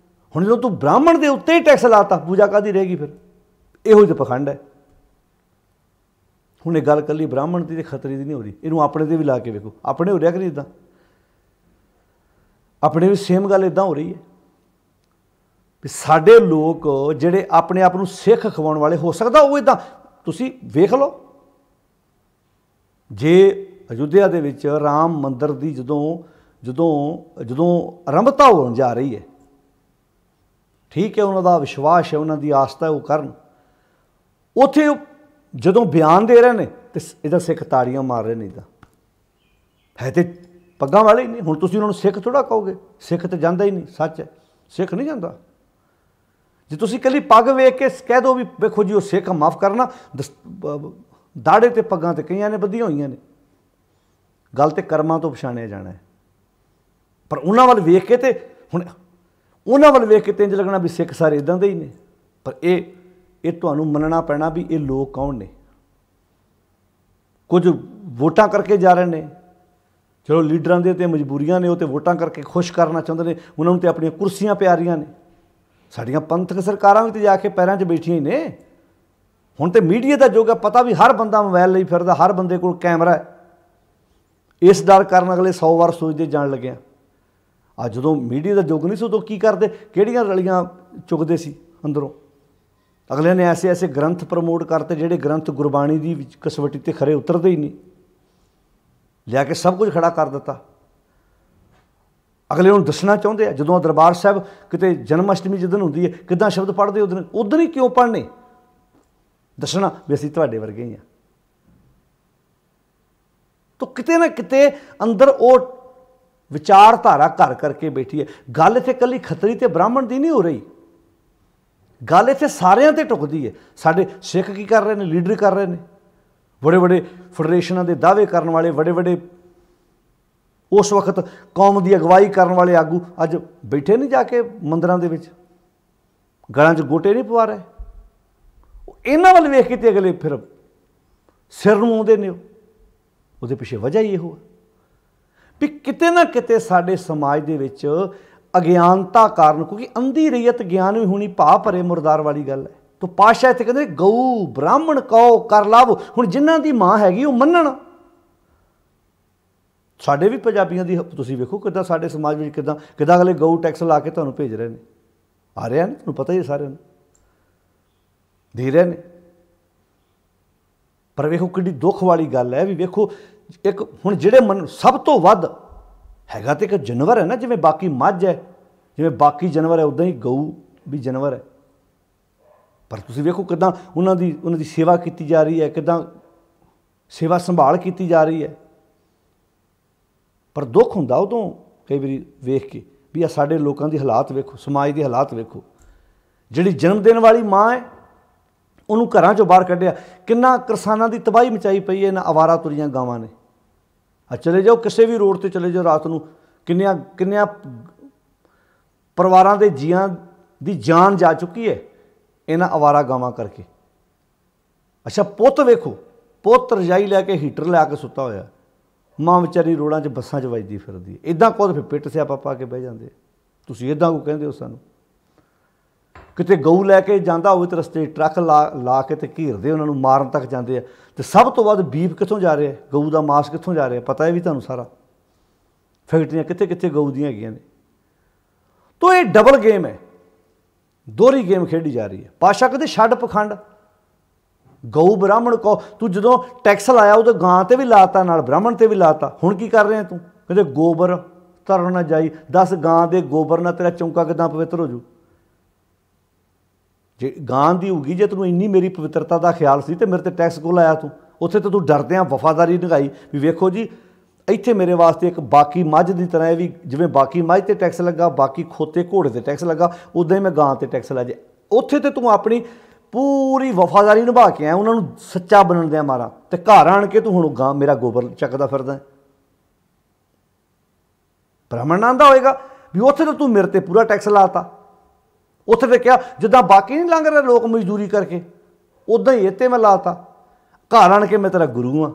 ਹੁਣ ਜਦੋਂ ਤੂੰ ਬ੍ਰਾਹਮਣ ਦੇ ਉੱਤੇ ਹੀ ਟੈਕਸ ਲਾਤਾ, ਪੂਜਾ ਕਾਹਦੀ ਰਹੇਗੀ ਫਿਰ? ਇਹੋ ਜਿਹੀ ਪਖੰਡ ਹੈ। ਹੁਣ ਇਹ ਗੱਲ ਇਕੱਲੀ ਬ੍ਰਾਹਮਣ ਦੀ ਤੇ ਖੱਤਰੀ ਦੀ ਨਹੀਂ ਹੋ ਰਹੀ, ਇਹਨੂੰ ਆਪਣੇ ਤੇ ਵੀ ਲਾ ਕੇ ਵੇਖੋ। ਆਪਣੇ ਹੋ ਰਿਹਾ ਕਰੀ ਇੱਦਾਂ, ਆਪਣੇ ਵੀ ਸੇਮ ਗੱਲ ਇੱਦਾਂ ਹੋ ਰਹੀ ਹੈ ਵੀ ਸਾਡੇ ਲੋਕ ਜਿਹੜੇ ਆਪਣੇ ਆਪ ਨੂੰ ਸਿੱਖ ਖਵਾਉਣ ਵਾਲੇ, ਹੋ ਸਕਦਾ ਉਹ ਇੱਦਾਂ, ਤੁਸੀਂ ਵੇਖ ਲਓ ਜੇ ਅਯੁੱਧਿਆ ਦੇ ਵਿੱਚ ਰਾਮ ਮੰਦਰ ਦੀ ਜਦੋਂ ਆਰੰਭਤਾ ਹੋਣ ਜਾ ਰਹੀ ਹੈ, ਠੀਕ ਹੈ, ਉਹਨਾਂ ਦਾ ਵਿਸ਼ਵਾਸ ਹੈ, ਉਹਨਾਂ ਦੀ ਆਸਥਾ ਹੈ, ਉਹ ਕਰਨ। ਉੱਥੇ ਜਦੋਂ ਬਿਆਨ ਦੇ ਰਹੇ ਨੇ ਤੇ ਇਹਦਾ ਸਿੱਖ ਤਾੜੀਆਂ ਮਾਰ ਰਹੇ ਨੇ। ਇੱਦਾਂ ਹੈ ਤੇ ਪੱਗਾਂ ਵਾਲੇ ਹੀ ਨਹੀਂ। ਹੁਣ ਤੁਸੀਂ ਉਹਨਾਂ ਨੂੰ ਸਿੱਖ ਥੋੜ੍ਹਾ ਕਹੋਗੇ, ਸਿੱਖ ਤਾਂ ਜਾਂਦਾ ਹੀ ਨਹੀਂ, ਸੱਚ ਹੈ, ਸਿੱਖ ਨਹੀਂ ਜਾਂਦਾ। ਜੇ ਤੁਸੀਂ ਇਕੱਲੀ ਪੱਗ ਵੇਖ ਕੇ ਕਹਿ ਦਿਓ ਵੀ ਵੇਖੋ ਜੀ ਉਹ ਸਿੱਖ, ਮਾਫ਼ ਕਰਨਾ, ਦਾੜੇ ਤੇ ਪੱਗਾਂ ਤੇ ਕਈਆਂ ਨੇ ਬੱਧੀਆਂ ਹੋਈਆਂ ਨੇ, ਗੱਲ ਤੇ ਕਰਮਾਂ ਤੋਂ ਪਛਾਣਿਆ ਜਾਣਾ ਹੈ। ਪਰ ਉਹਨਾਂ ਵੱਲ ਵੇਖ ਕੇ ਤੇ ਹੁਣ ਉਹਨਾਂ ਵੱਲ ਵੇਖ ਕੇ ਤੇ ਇੰਝ ਲੱਗਣਾ ਵੀ ਸਿੱਖ ਸਾਰੇ ਇੱਦਾਂ ਦੇ ਹੀ ਨੇ। ਪਰ ਇਹ ਤੁਹਾਨੂੰ ਮੰਨਣਾ ਪੈਣਾ ਵੀ ਇਹ ਲੋਕ ਕੌਣ ਨੇ। ਕੁਝ ਵੋਟਾਂ ਕਰਕੇ ਜਾ ਰਹੇ ਨੇ, ਚਲੋ ਲੀਡਰਾਂ ਦੇ ਤੇ ਮਜਬੂਰੀਆਂ ਨੇ, ਉਹ ਤੇ ਵੋਟਾਂ ਕਰਕੇ ਖੁਸ਼ ਕਰਨਾ ਚਾਹੁੰਦੇ ਨੇ, ਉਹਨਾਂ ਨੂੰ ਤੇ ਆਪਣੀਆਂ ਕੁਰਸੀਆਂ ਪਿਆਰੀਆਂ ਨੇ। ਸਾਡੀਆਂ ਪੰਥਕ ਸਰਕਾਰਾਂ ਵੀ ਤੇ ਜਾ ਕੇ ਪੈਰਾਂ 'ਚ ਬੈਠੀਆਂ ਹੀ ਨੇ। ਹੁਣ ਤੇ ਮੀਡੀਆ ਦਾ ਯੁੱਗ ਹੈ, ਪਤਾ ਵੀ ਹਰ ਬੰਦਾ ਮੋਬਾਈਲ ਲਈ ਫਿਰਦਾ, ਹਰ ਬੰਦੇ ਕੋਲ ਕੈਮਰਾ ਹੈ। ਇਸ ਡਰ ਕਾਰਨ ਅਗਲੇ 100 ਵਾਰ ਸੋਚਦੇ ਜਾਣ ਲੱਗਿਆ। ਅੱਜ ਜਦੋਂ ਮੀਡੀਆ ਦਾ ਯੁੱਗ ਨਹੀਂ ਸੀ, ਉਦੋਂ ਕੀ ਕਰਦੇ, ਕਿਹੜੀਆਂ ਰਲੀਆਂ ਚੁੱਕਦੇ ਸੀ ਅੰਦਰੋਂ। ਅਗਲੇ ਨੇ ਐਸੇ ਗ੍ਰੰਥ ਪ੍ਰਮੋਟ ਕਰਤੇ ਜਿਹੜੇ ਗ੍ਰੰਥ ਗੁਰਬਾਣੀ ਦੀ ਕਸਵੱਟੀ 'ਤੇ ਖਰੇ ਉਤਰਦੇ ਹੀ ਨਹੀਂ, ਲਿਆ ਕੇ ਸਭ ਕੁਝ ਖੜਾ ਕਰ ਦਿੱਤਾ। ਅਗਲੇ ਨੂੰ ਦੱਸਣਾ ਚਾਹੁੰਦੇ ਆ, ਜਦੋਂ ਦਰਬਾਰ ਸਾਹਿਬ ਕਿਤੇ ਜਨਮ ਅਸ਼ਟਮੀ ਜਿੱਦਣ ਹੁੰਦੀ ਹੈ, ਕਿੱਦਾਂ ਸ਼ਬਦ ਪੜ੍ਹਦੇ ਉਦੋਂ ਹੀ ਕਿਉਂ ਪੜ੍ਹਨੇ, ਦੱਸਣਾ ਵੀ ਅਸੀਂ ਤੁਹਾਡੇ ਵਰਗੇ ਹੀ ਹਾਂ। ਤਾਂ ਕਿਤੇ ਨਾ ਕਿਤੇ ਅੰਦਰ ਉਹ ਵਿਚਾਰਧਾਰਾ ਘਰ ਕਰਕੇ ਬੈਠੀ ਹੈ। ਗੱਲ ਇੱਥੇ ਇਕੱਲੀ ਖੱਤਰੀ ਤੇ ਬ੍ਰਾਹਮਣ ਦੀ ਨਹੀਂ ਹੋ ਰਹੀ, ਗੱਲ ਇੱਥੇ ਸਾਰਿਆਂ 'ਤੇ ਟੁੱਕਦੀ ਹੈ। ਸਾਡੇ ਸਿੱਖ ਕੀ ਕਰ ਰਹੇ ਨੇ, ਲੀਡਰ ਕਰ ਰਹੇ ਨੇ, ਬੜੇ ਬੜੇ ਫੈਡਰੇਸ਼ਨਾਂ ਦੇ ਦਾਅਵੇ ਕਰਨ ਵਾਲੇ, ਬੜੇ ਬੜੇ ਉਸ ਵਕਤ ਕੌਮ ਦੀ ਅਗਵਾਈ ਕਰਨ ਵਾਲੇ ਆਗੂ ਅੱਜ ਬੈਠੇ ਨਹੀਂ ਜਾ ਕੇ ਮੰਦਰਾਂ ਦੇ ਵਿੱਚ, ਗਲਾਂ 'ਚ ਗੋਟੇ ਨਹੀਂ ਪਵਾ ਰਹੇ। ਇਹਨਾਂ ਵੱਲ ਵੇਖ ਕੇ ਤੇ ਅਗਲੇ ਫਿਰ ਸਿਰ ਨੂੰ ਆਉਂਦੇ ਨੇ। ਉਹਦੇ ਪਿੱਛੇ ਵਜ੍ਹਾ ਹੀ ਇਹੋ ਵੀ ਕਿਤੇ ਨਾ ਕਿਤੇ ਸਾਡੇ ਸਮਾਜ ਦੇ ਵਿੱਚ ਅਗਿਆਨਤਾ ਕਾਰਨ, ਕਿਉਂਕਿ ਅੰਧੀ ਰਈਅਤ ਗਿਆਨ ਵੀ ਹੋਣੀ ਭਾ ਭਰੇ ਮੁਰਦਾਰ ਵਾਲੀ ਗੱਲ ਹੈ। ਤਾਂ ਪਾਤਸ਼ਾਹ ਇੱਥੇ ਕਹਿੰਦੇ ਗਊ ਬ੍ਰਾਹਮਣ ਕਹੋ ਕਰ ਲਾਭ। ਹੁਣ ਜਿਨ੍ਹਾਂ ਦੀ ਮਾਂ ਹੈਗੀ ਉਹ ਮੰਨਣ। ਸਾਡੇ ਵੀ ਪੰਜਾਬੀਆਂ ਦੀ ਤੁਸੀਂ ਵੇਖੋ ਕਿੱਦਾਂ ਸਾਡੇ ਸਮਾਜ ਵਿੱਚ ਕਿੱਦਾਂ ਅਗਲੇ ਗਊ ਟੈਕਸ ਲਾ ਕੇ ਤੁਹਾਨੂੰ ਭੇਜ ਰਹੇ ਨੇ, ਆ ਰਿਹਾ ਨੇ, ਤੁਹਾਨੂੰ ਪਤਾ ਹੀ ਸਾਰਿਆਂ ਨੂੰ ਦੇ ਰਹੇ ਨੇ। ਪਰ ਵੇਖੋ ਕਿੰਨੀ ਦੁੱਖ ਵਾਲੀ ਗੱਲ ਹੈ ਵੀ ਵੇਖੋ ਇੱਕ ਹੁਣ ਜਿਹੜੇ ਸਭ ਤੋਂ ਵੱਧ ਹੈਗਾ ਤੇ ਇੱਕ ਜਾਨਵਰ ਹੈ ਨਾ, ਜਿਵੇਂ ਬਾਕੀ ਮੱਝ ਹੈ, ਜਿਵੇਂ ਬਾਕੀ ਜਾਨਵਰ ਹੈ, ਉੱਦਾਂ ਹੀ ਗਊ ਵੀ ਜਾਨਵਰ ਹੈ। ਪਰ ਤੁਸੀਂ ਵੇਖੋ ਕਿੱਦਾਂ ਉਹਨਾਂ ਦੀ ਸੇਵਾ ਕੀਤੀ ਜਾ ਰਹੀ ਹੈ, ਕਿੱਦਾਂ ਸੇਵਾ ਸੰਭਾਲ ਕੀਤੀ ਜਾ ਰਹੀ ਹੈ। ਪਰ ਦੁੱਖ ਹੁੰਦਾ ਉਦੋਂ ਕਈ ਵਾਰੀ ਵੇਖ ਕੇ ਵੀ ਆ ਸਾਡੇ ਲੋਕਾਂ ਦੀ ਹਾਲਾਤ ਵੇਖੋ, ਸਮਾਜ ਦੇ ਹਾਲਾਤ ਵੇਖੋ। ਜਿਹੜੀ ਜਨਮ ਦੇਣ ਵਾਲੀ ਮਾਂ ਹੈ ਉਹਨੂੰ ਘਰਾਂ 'ਚੋਂ ਬਾਹਰ ਕੱਢਿਆ। ਕਿੰਨਾ ਕਿਸਾਨਾਂ ਦੀ ਤਬਾਹੀ ਮਚਾਈ ਪਈ ਹੈ ਇਹਨਾਂ ਅਵਾਰਾ ਤੁਰੀਆਂ ਗਾਵਾਂ ਨੇ। ਚਲੇ ਜਾਓ ਕਿਸੇ ਵੀ ਰੋਡ 'ਤੇ ਚਲੇ ਜਾਓ ਰਾਤ ਨੂੰ, ਕਿੰਨਿਆਂ ਪਰਿਵਾਰਾਂ ਦੇ ਜੀਆਂ ਦੀ ਜਾਨ ਜਾ ਚੁੱਕੀ ਹੈ ਇਹਨਾਂ ਅਵਾਰਾ ਗਾਵਾਂ ਕਰਕੇ। ਅੱਛਾ ਪੁੱਤ ਵੇਖੋ, ਪੁੱਤ ਰਜਾਈ ਲੈ ਕੇ ਹੀਟਰ ਲਿਆ ਕੇ ਸੁੱਤਾ ਹੋਇਆ, ਮਾਂ ਵਿਚਾਰੀ ਰੋਡਾਂ 'ਚ ਬੱਸਾਂ 'ਚ ਵੱਜਦੀ ਫਿਰਦੀ ਹੈ। ਇੱਦਾਂ ਕੁਝ ਫਿਰ ਪਿੱਟ ਸਿਆਪਾ ਪਾ ਕੇ ਬਹਿ ਜਾਂਦੇ। ਤੁਸੀਂ ਇੱਦਾਂ ਕੋ ਕਹਿੰਦੇ ਹੋ ਸਾਨੂੰ। ਕਿਤੇ ਗਊ ਲੈ ਕੇ ਜਾਂਦਾ ਹੋਵੇ ਤਾਂ ਰਸਤੇ ਟਰੱਕ ਲਾ ਕੇ ਤੇ ਘੇਰਦੇ, ਉਹਨਾਂ ਨੂੰ ਮਾਰਨ ਤੱਕ ਜਾਂਦੇ ਆ। ਅਤੇ ਸਭ ਤੋਂ ਵੱਧ ਬੀਫ ਕਿੱਥੋਂ ਜਾ ਰਿਹਾ, ਗਊ ਦਾ ਮਾਸ ਕਿੱਥੋਂ ਜਾ ਰਿਹਾ, ਪਤਾ ਹੈ ਵੀ ਤੁਹਾਨੂੰ ਸਾਰਾ। ਫੈਕਟਰੀਆਂ ਕਿੱਥੇ ਕਿੱਥੇ ਗਊ ਦੀਆਂ ਹੈਗੀਆਂ ਨੇ। ਤਾਂ ਇਹ ਡਬਲ ਗੇਮ ਹੈ, ਦੋਹਰੀ ਗੇਮ ਖੇਡੀ ਜਾ ਰਹੀ ਹੈ। ਪਾਤਸ਼ਾਹ ਕਹਿੰਦੇ ਛੱਡ ਪਖੰਡ, ਗਊ ਬ੍ਰਾਹਮਣ ਕਹੋ। ਤੂੰ ਜਦੋਂ ਟੈਕਸ ਲਾਇਆ ਉਦੋਂ ਗਾਂ 'ਤੇ ਵੀ ਲਾਤਾ, ਨਾਲ ਬ੍ਰਾਹਮਣ 'ਤੇ ਵੀ ਲਾਤਾ। ਹੁਣ ਕੀ ਕਰ ਰਿਹਾ ਤੂੰ? ਕਹਿੰਦੇ ਗੋਬਰ ਧਰਨ ਨਾ ਜਾਈ। ਦੱਸ ਗਾਂ ਦੇ ਗੋਬਰ ਨਾਲ ਤੇਰਾ ਚੌਂਕਾ ਕਿੱਦਾਂ ਪਵਿੱਤਰ ਹੋ ਜੂ? ਜੇ ਗਾਂ ਦੀ ਹੋਊਗੀ, ਜੇ ਤੈਨੂੰ ਇੰਨੀ ਮੇਰੀ ਪਵਿੱਤਰਤਾ ਦਾ ਖਿਆਲ ਸੀ ਤੇ ਮੇਰੇ 'ਤੇ ਟੈਕਸ ਕਿਉਂ ਲਾਇਆ ਤੂੰ? ਉੱਥੇ ਤਾਂ ਤੂੰ ਡਰਦਿਆਂ ਵਫਾਦਾਰੀ ਨਿਭਾਈ ਵੀ ਵੇਖੋ ਜੀ ਇੱਥੇ ਮੇਰੇ ਵਾਸਤੇ ਇੱਕ ਬਾਕੀ ਮੱਝ ਦੀ ਤਰ੍ਹਾਂ ਹੈ, ਵੀ ਜਿਵੇਂ ਬਾਕੀ ਮੱਝ 'ਤੇ ਟੈਕਸ ਲੱਗਾ, ਬਾਕੀ ਖੋਤੇ ਘੋੜੇ 'ਤੇ ਟੈਕਸ ਲੱਗਾ, ਉੱਦਾਂ ਹੀ ਮੈਂ ਗਾਂ 'ਤੇ ਟੈਕਸ ਲਾ ਜੇ। ਉੱਥੇ ਤੇ ਤੂੰ ਆਪਣੀ ਪੂਰੀ ਵਫਾਦਾਰੀ ਨਿਭਾ ਕੇ ਆਇਆ, ਉਹਨਾਂ ਨੂੰ ਸੱਚਾ ਬਣਨ ਦਿਆਂ ਮਾਰਾ, ਅਤੇ ਘਰ ਆਣ ਕੇ ਤੂੰ ਹੁਣ ਗਾਂ ਮੇਰਾ ਗੋਬਰ ਚੱਕਦਾ ਫਿਰਦਾ। ਬ੍ਰਾਹਮਣ ਆਂਦਾ ਹੋਏਗਾ ਵੀ ਉੱਥੇ ਤਾਂ ਤੂੰ ਮੇਰੇ 'ਤੇ ਪੂਰਾ ਟੈਕਸ ਲਾਤਾ। ਉੱਥੇ ਤਾਂ ਕਿਹਾ ਜਿੱਦਾਂ ਬਾਕੀ ਨਹੀਂ ਲੰਘ ਰਹੇ ਲੋਕ ਮਜ਼ਦੂਰੀ ਕਰਕੇ, उदां ही इत्ते मैं लाता। घर आण के मैं तेरा गुरु हाँ,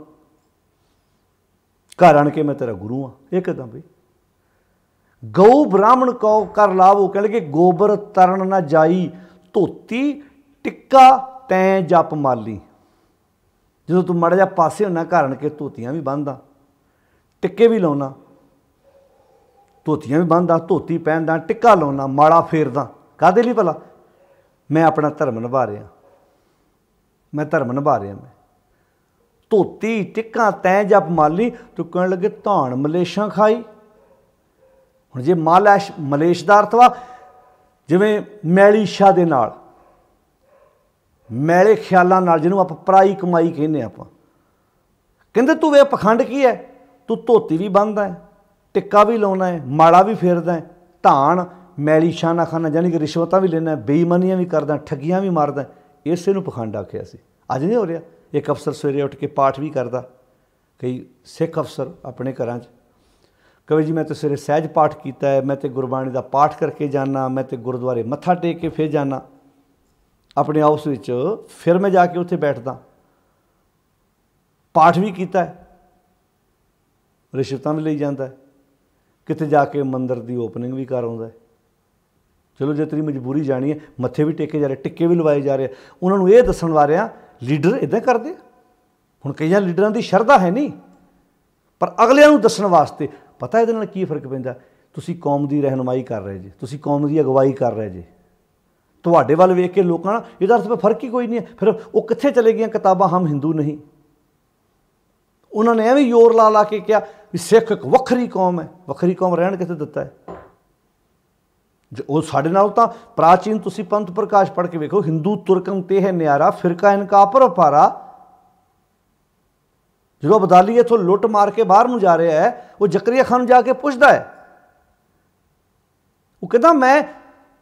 घर आण के मैं तेरा गुरु हाँ। ये किदां बई? गऊ ब्राह्मण को कर लावो, कह लगे गोबर तरन ना जाई, धोती टिक्का तैं जप माली। जो तू माड़ा जा पासे होना, घर आण के धोतियां भी बन्हदा, टिक्के भी लाउना, धोतियां भी बन्हदा, धोती पहनदा, टिक्का लाउना, माड़ा फेरदा, काहदे लई भला? मैं अपना धर्म निभा रहा, मैं धर्म निभा रहा। मैं धोती टिक्का तैं जप माली, तो कहण लगे धान मलेशां खाई। हुण जे मलेश दा अर्थ वा जिवें मैली इच्छा दे नाल, मैले ख्यालां नाल, जिहनूं आपां पराई कमाई कहने आपां। कहंदे तूं वे पखंड की है, तू धोती भी बन्नदा है, टिक्का भी लाउना है, माड़ा भी फेरदा है, धान मैली इच्छा ना खाना, यानी कि रिश्वतां भी लेना, बेईमानियां भी करदा, ठगियां भी मारदा। इसे नूं पखंड आखिया सी। अज नहीं हो रहा। एक अफसर सवेरे उठ के पाठ भी करता, कई सिख अफसर अपने घरां च कहे जी मैं तो सवेरे सहज पाठ किया है, मैं तो गुरबाणी का पाठ करके जाना, मैं तो गुरुद्वारे मत्था टेक के फिर जाना, अपने हाउस विच फिर मैं जाके उत्थे बैठदा, पाठ भी किया है, रिश्वतां भी लई जांदा है, किते जाके मंदिर की ओपनिंग भी कर आउंदा है। चलो जे तेरी मजबूरी जानी है, मत्थे भी टेके जा रहे, टिक्के भी लवाए जा रहे, उन्होंने ये दसन वा रहा लीडर इदां करदे। हुण कई लीडरां दी शरधा है नहीं, पर अगलियां नूं दस्सण वास्ते पता इहदे नाल की फर्क पैंदा। तुसीं कौम की रहनुमाई कर रहे जी, तुसीं कौम की अगवाई कर रहे जी, तुहाडे वल वेख के लोकां नाल इहदा अर्थ फर्क ही कोई नहीं है। फिर वो कित्थे चले गईयां किताबां हम हिंदू नहीं? उन्होंने एवं जोर ला ला के कहा भी सिख एक वक्री कौम है। वक्री कौम रहण कित्थे दित्ता है? वो साढ़े नाल तां प्राचीन तुसीं पंथ प्रकाश पढ़ के वेखो, हिंदू तुरकन ते है न्यारा, फिरका इनका पर पारा। जो अबदाली इत्थों लुट मार के बाहर नूं जा रहा है, वो जकरिया खान जाके पुछदा है, वो कहता मैं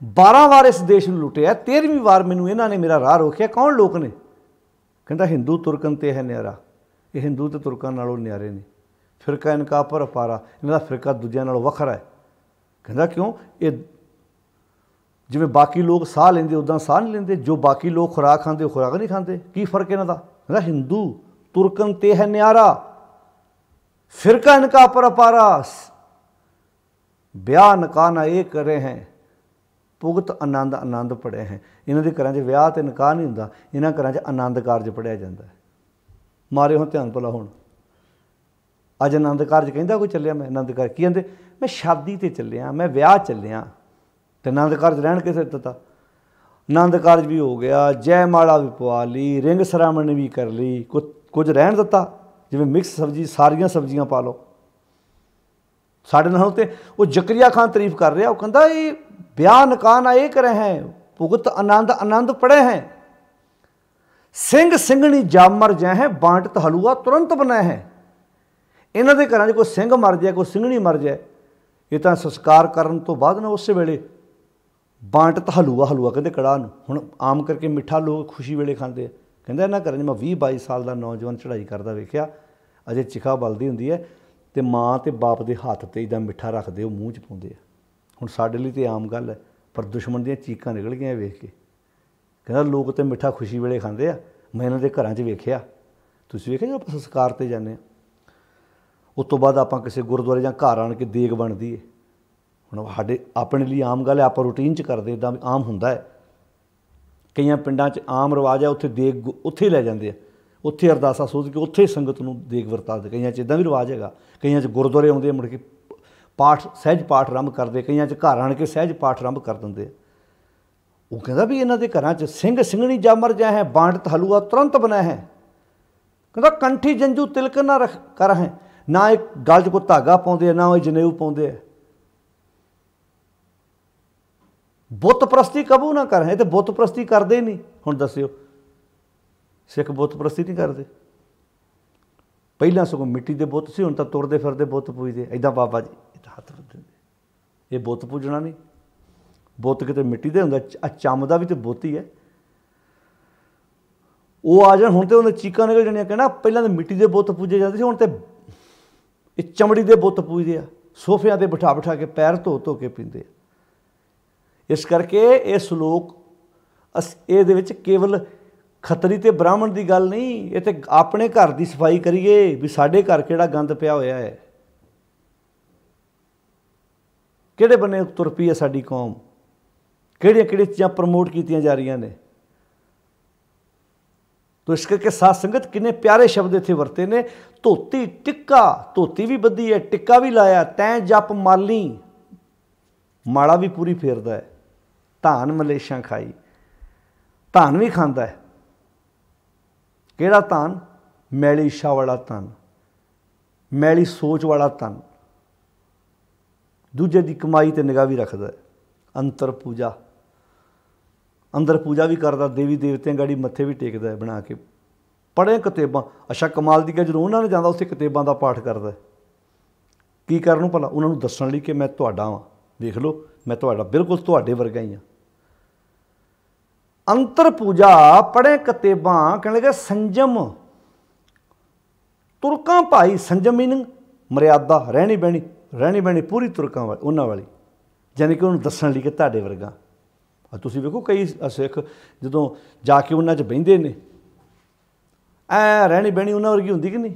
12 वार इस देश में लुटिया, 13वीं वार मैनूं इन्हां ने मेरा राह रोकिया। कौन लोग ने? कहता हिंदू तुरकन ते है न्यारा। ये हिंदू तो तुरकां नालों न्यारे ने। फिरका इनका पर पारा, इन्हां दा फिरका दूजिआं नालों वखरा है। कहता क्यों? ये जिवें बाकी लोग साह लेंदे उदां साह नहीं लेंदे, जो बाकी लोग खुराक खांदे खुराक नहीं खांदे। की फर्क इन्हां दा? कहता हिंदू तुरकन ते है न्यारा, फिरका इनका पर पारा, ब्याह निकाह ना ये करे हैं, भुगत आनंद आनंद पढ़े हैं। इन्हां दे घरां 'च विआह ते निकाह नहीं हुंदा, इन्हां घरां 'च आनंद कारज पढ़िया जांदा है। मारे हुण ध्यान भला हुण अज आनंद कारज कहंदा कोई चलिया, मैं आनंद कारज की कहंदे, मैं शादी ते चलिया, मैं विआह चलिया, तो आनंद कारज रहन किसे दिता? आनंद कारज भी हो गया, जयमाला भी पवा ली, रिंग सरामणी भी कर ली, कुछ रहन दिता? जिवें मिक्स सब्जी सारियां सब्जियां पा लो। साढ़े नालों ते वो जकरिया खान तारीफ कर रहा, वो कहता ये ब्याह निकाह ना ये करे हैं, भुगत आनंद आनंद पड़े हैं। सिंह सिंघणी जामर जै हैं, बांटत हलूआ तुरंत बनाए हैं। इन्हां दे घरां 'च कोई सिंह मर जाए, कोई सिंघणी मर जाए, ये तो संस्कार करन तो बाद ना उस वेले बांटत हलूआ, हलूआ कहते कड़ाह नूं। हुण आम करके मिठा लोग खुशी वेले खांदे। कहंदा इन्हां घरां 'च मैं 20-22 साल का नौजवान चढ़ाई करदा वेखिया, अजे चिखा बलदी हुंदी है तो माँ तो बाप के हाथ ते इदां मिठा रखते, वो मूँह च पाउंदे आ। हुण साडे लई ते आम गल है, पर दुश्मन दीआं चीकां निकल गईआं वेख के। कहंदा लोग तो मिठा खुशी वेले खांदे आ, मैं इन्हां दे घरां 'च वेखिया। तुसीं वेखिआ जो आपां संस्कार ते जाने आ, उस तो बाद आपां किसी गुरुद्वारे जां घर आण के देग बनदी है। हुण साडे अपने लिए आम गल है, आपां रूटीन च करदे, इदां आम हुंदा है। कईयां पिंडां 'च आम रिवाज है, उत्थे देग उत्थे लै जांदे आ, उत्थे अरदासा सोच के उत्थे संगत नूं देग वरतांदे। कईयां 'च इदां भी रिवाज हैगा, कईयां 'च गुरुद्वारे आउंदे मुड़ के पाठ सहज पाठ आरंभ करदे, कईयां 'च घर आण के सहज पाठ आरंभ कर दिंदे। वो कहंदा भी इन्हां दे घरां 'च सिंह सिंघणी जामर जै हैं, बांटत हलूआ तुरंत बनाए हैं। कहंदा कंठी जंजू तिलक ना रख कर हैं, ना एक गल 'च कोई धागा पाउंदे, ना वो जनेऊ पाउंदे। बुत परस्ती कबू ना कर, ये तो बुत परस्ती करते ही नहीं। हुण दस्सिओ सिख बुत परस्ती नहीं करते? पहलां सगों मिट्टी के बुत सी, हुण तां तुरदे फिरदे बुत पूजदे। इदां बाबा जी इदां हत्थ रख दिंदे, ये बुत पूजना नहीं। बुत किते मिट्टी दे हुंदा, चंम दा भी तो बुत ही है। वो आ जाण हुण ते उन्हें चीकां निकल जाणियां, कहना पहलां तो मिट्टी के बुत पूजे जांदे सी, हुण ते ये चमड़ी के बुत पूजदे आ, सोफियां ते बिठा बिठा के पैर धो धो के पींदे आ। इस करके ये सलोक ये केवल खतरी ते ब्राह्मण की गल नहीं, ये तो अपने घर की सफाई करिए भी साढ़े घर किहड़ा गंद पिया होया है, किहड़े बन्ने तुर पई है साडी कौम, किहड़ियां चीज़ां प्रमोट कीतियां जा रही ने। तो इस करके साध संगत किन्ने प्यारे शब्द इत्थे वरते ने। धोती टिक्का, धोती भी बधी है, टिक्का भी लाया, तैं जप माली, माड़ा भी पूरी फेरदा है, धान मलेशां खाई, धान भी खांदा है। किहड़ा धान? मैली इच्छा वाला धन, मैली सोच वाला धन, दूजे की कमाई ते निगाह भी रखता है। अंतर पूजा, अंदर पूजा भी करता, देवी देवतियां गाड़ी मत्थे भी टेकदा है बना के, पढ़े किताबां। अच्छा कमाल दी गल, जदों उन्होंने जांदा उत्थे किताबां दा पाठ करदा है, की करन भला? उन्होंने दस्सण लई कि मैं तुहाडा वां, देख लो मैं तुहाडा बिल्कुल तुहाडे वर्गा ही हाँ। अंतर पूजा, पढ़े किताबां, कहने लगे संजम, तुरकां भाई, संजम मीनिंग मर्यादा, रहनी बहनी पूरी तुरकां वाली, उन्हां वाली, यानी कि उन्होंने दस्सण लई कि तुहाडे वर्गा। तुसीं वेखो कई सिख जदों जाके उन्हां च बहिंदे ने, ऐ रहनी बहनी उन्हां वर्गी हुंदी कि नहीं,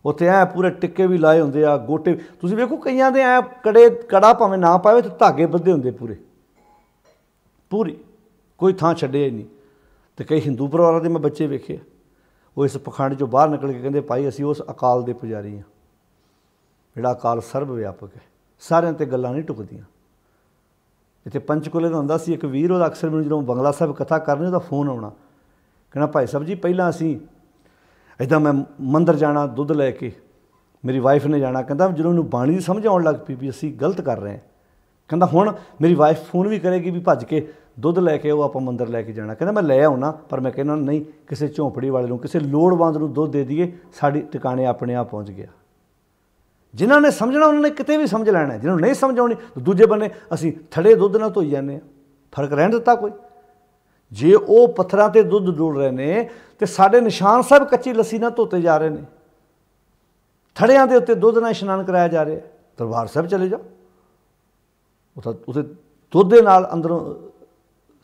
उत्थे ऐ पूरे टिक्के भी लाए हुंदे आ, गोटे तुसीं वेखो कईयां दे ऐ कड़ा भावें ना पावे ते धागे बद्धे हुंदे पूरी, कोई थां छड्डिया ही नहीं। तो कई हिंदू परिवारां दे मैं बच्चे वेखे, वो इस पखंड चों बाहर निकल के कहंदे भाई असीं उस अकाल दे पुजारी हाँ, जिहड़ा अकाल सर्व व्यापक है, सारियां ते गल्लां नहीं टुकदियां। इत्थे पंचकुले दा हुंदा सी एक वीर, उहदा अक्सर मैनूं जदों बंगला साहिब कथा करनी उहदा फोन आउणा, कहना भाई साहब जी पहिलां असीं इदां मैं मंदिर जाना दुੱਧ लैके, मेरी वाइफ ने जाना, कहंदा जदों मैनूं बाणी दी समझ आउण लग पई भी असीं गलत कर रहे हैं, कहंदा हुण मेरी वाइफ फोन भी करेगी भी भज के दुੱਧ लैके आओ आपां मंदिर लैके जाना, कहंदा मैं लै आउणा, पर मैं कहना नहीं किसी झोंपड़ी वाले नूं, किसी लोड़वंद नूं दुੱਧ दे दईए, साडी ठिकाने अपने आप पहुँच गया। जिन्हां ने समझना उन्होंने किते भी समझ लैना, जिन्होंने नहीं समझ आउणी दूजे बन्ने असीं थड़े दुੱਧ नाल धोई जाने, फर्क रहण दित्ता कोई? जे वो पत्थरां ते दुੱਧ डोल रहे ने ते साडे निशान साहब कच्ची लस्सी नाल धोते जा रहे ने, थड़ियां दे उत्ते दुੱਧ नाल इशनान कराया जा रहा है। दरबार साहब चले जाओ, उत्थे दुੱਧ दे नाल अंदरों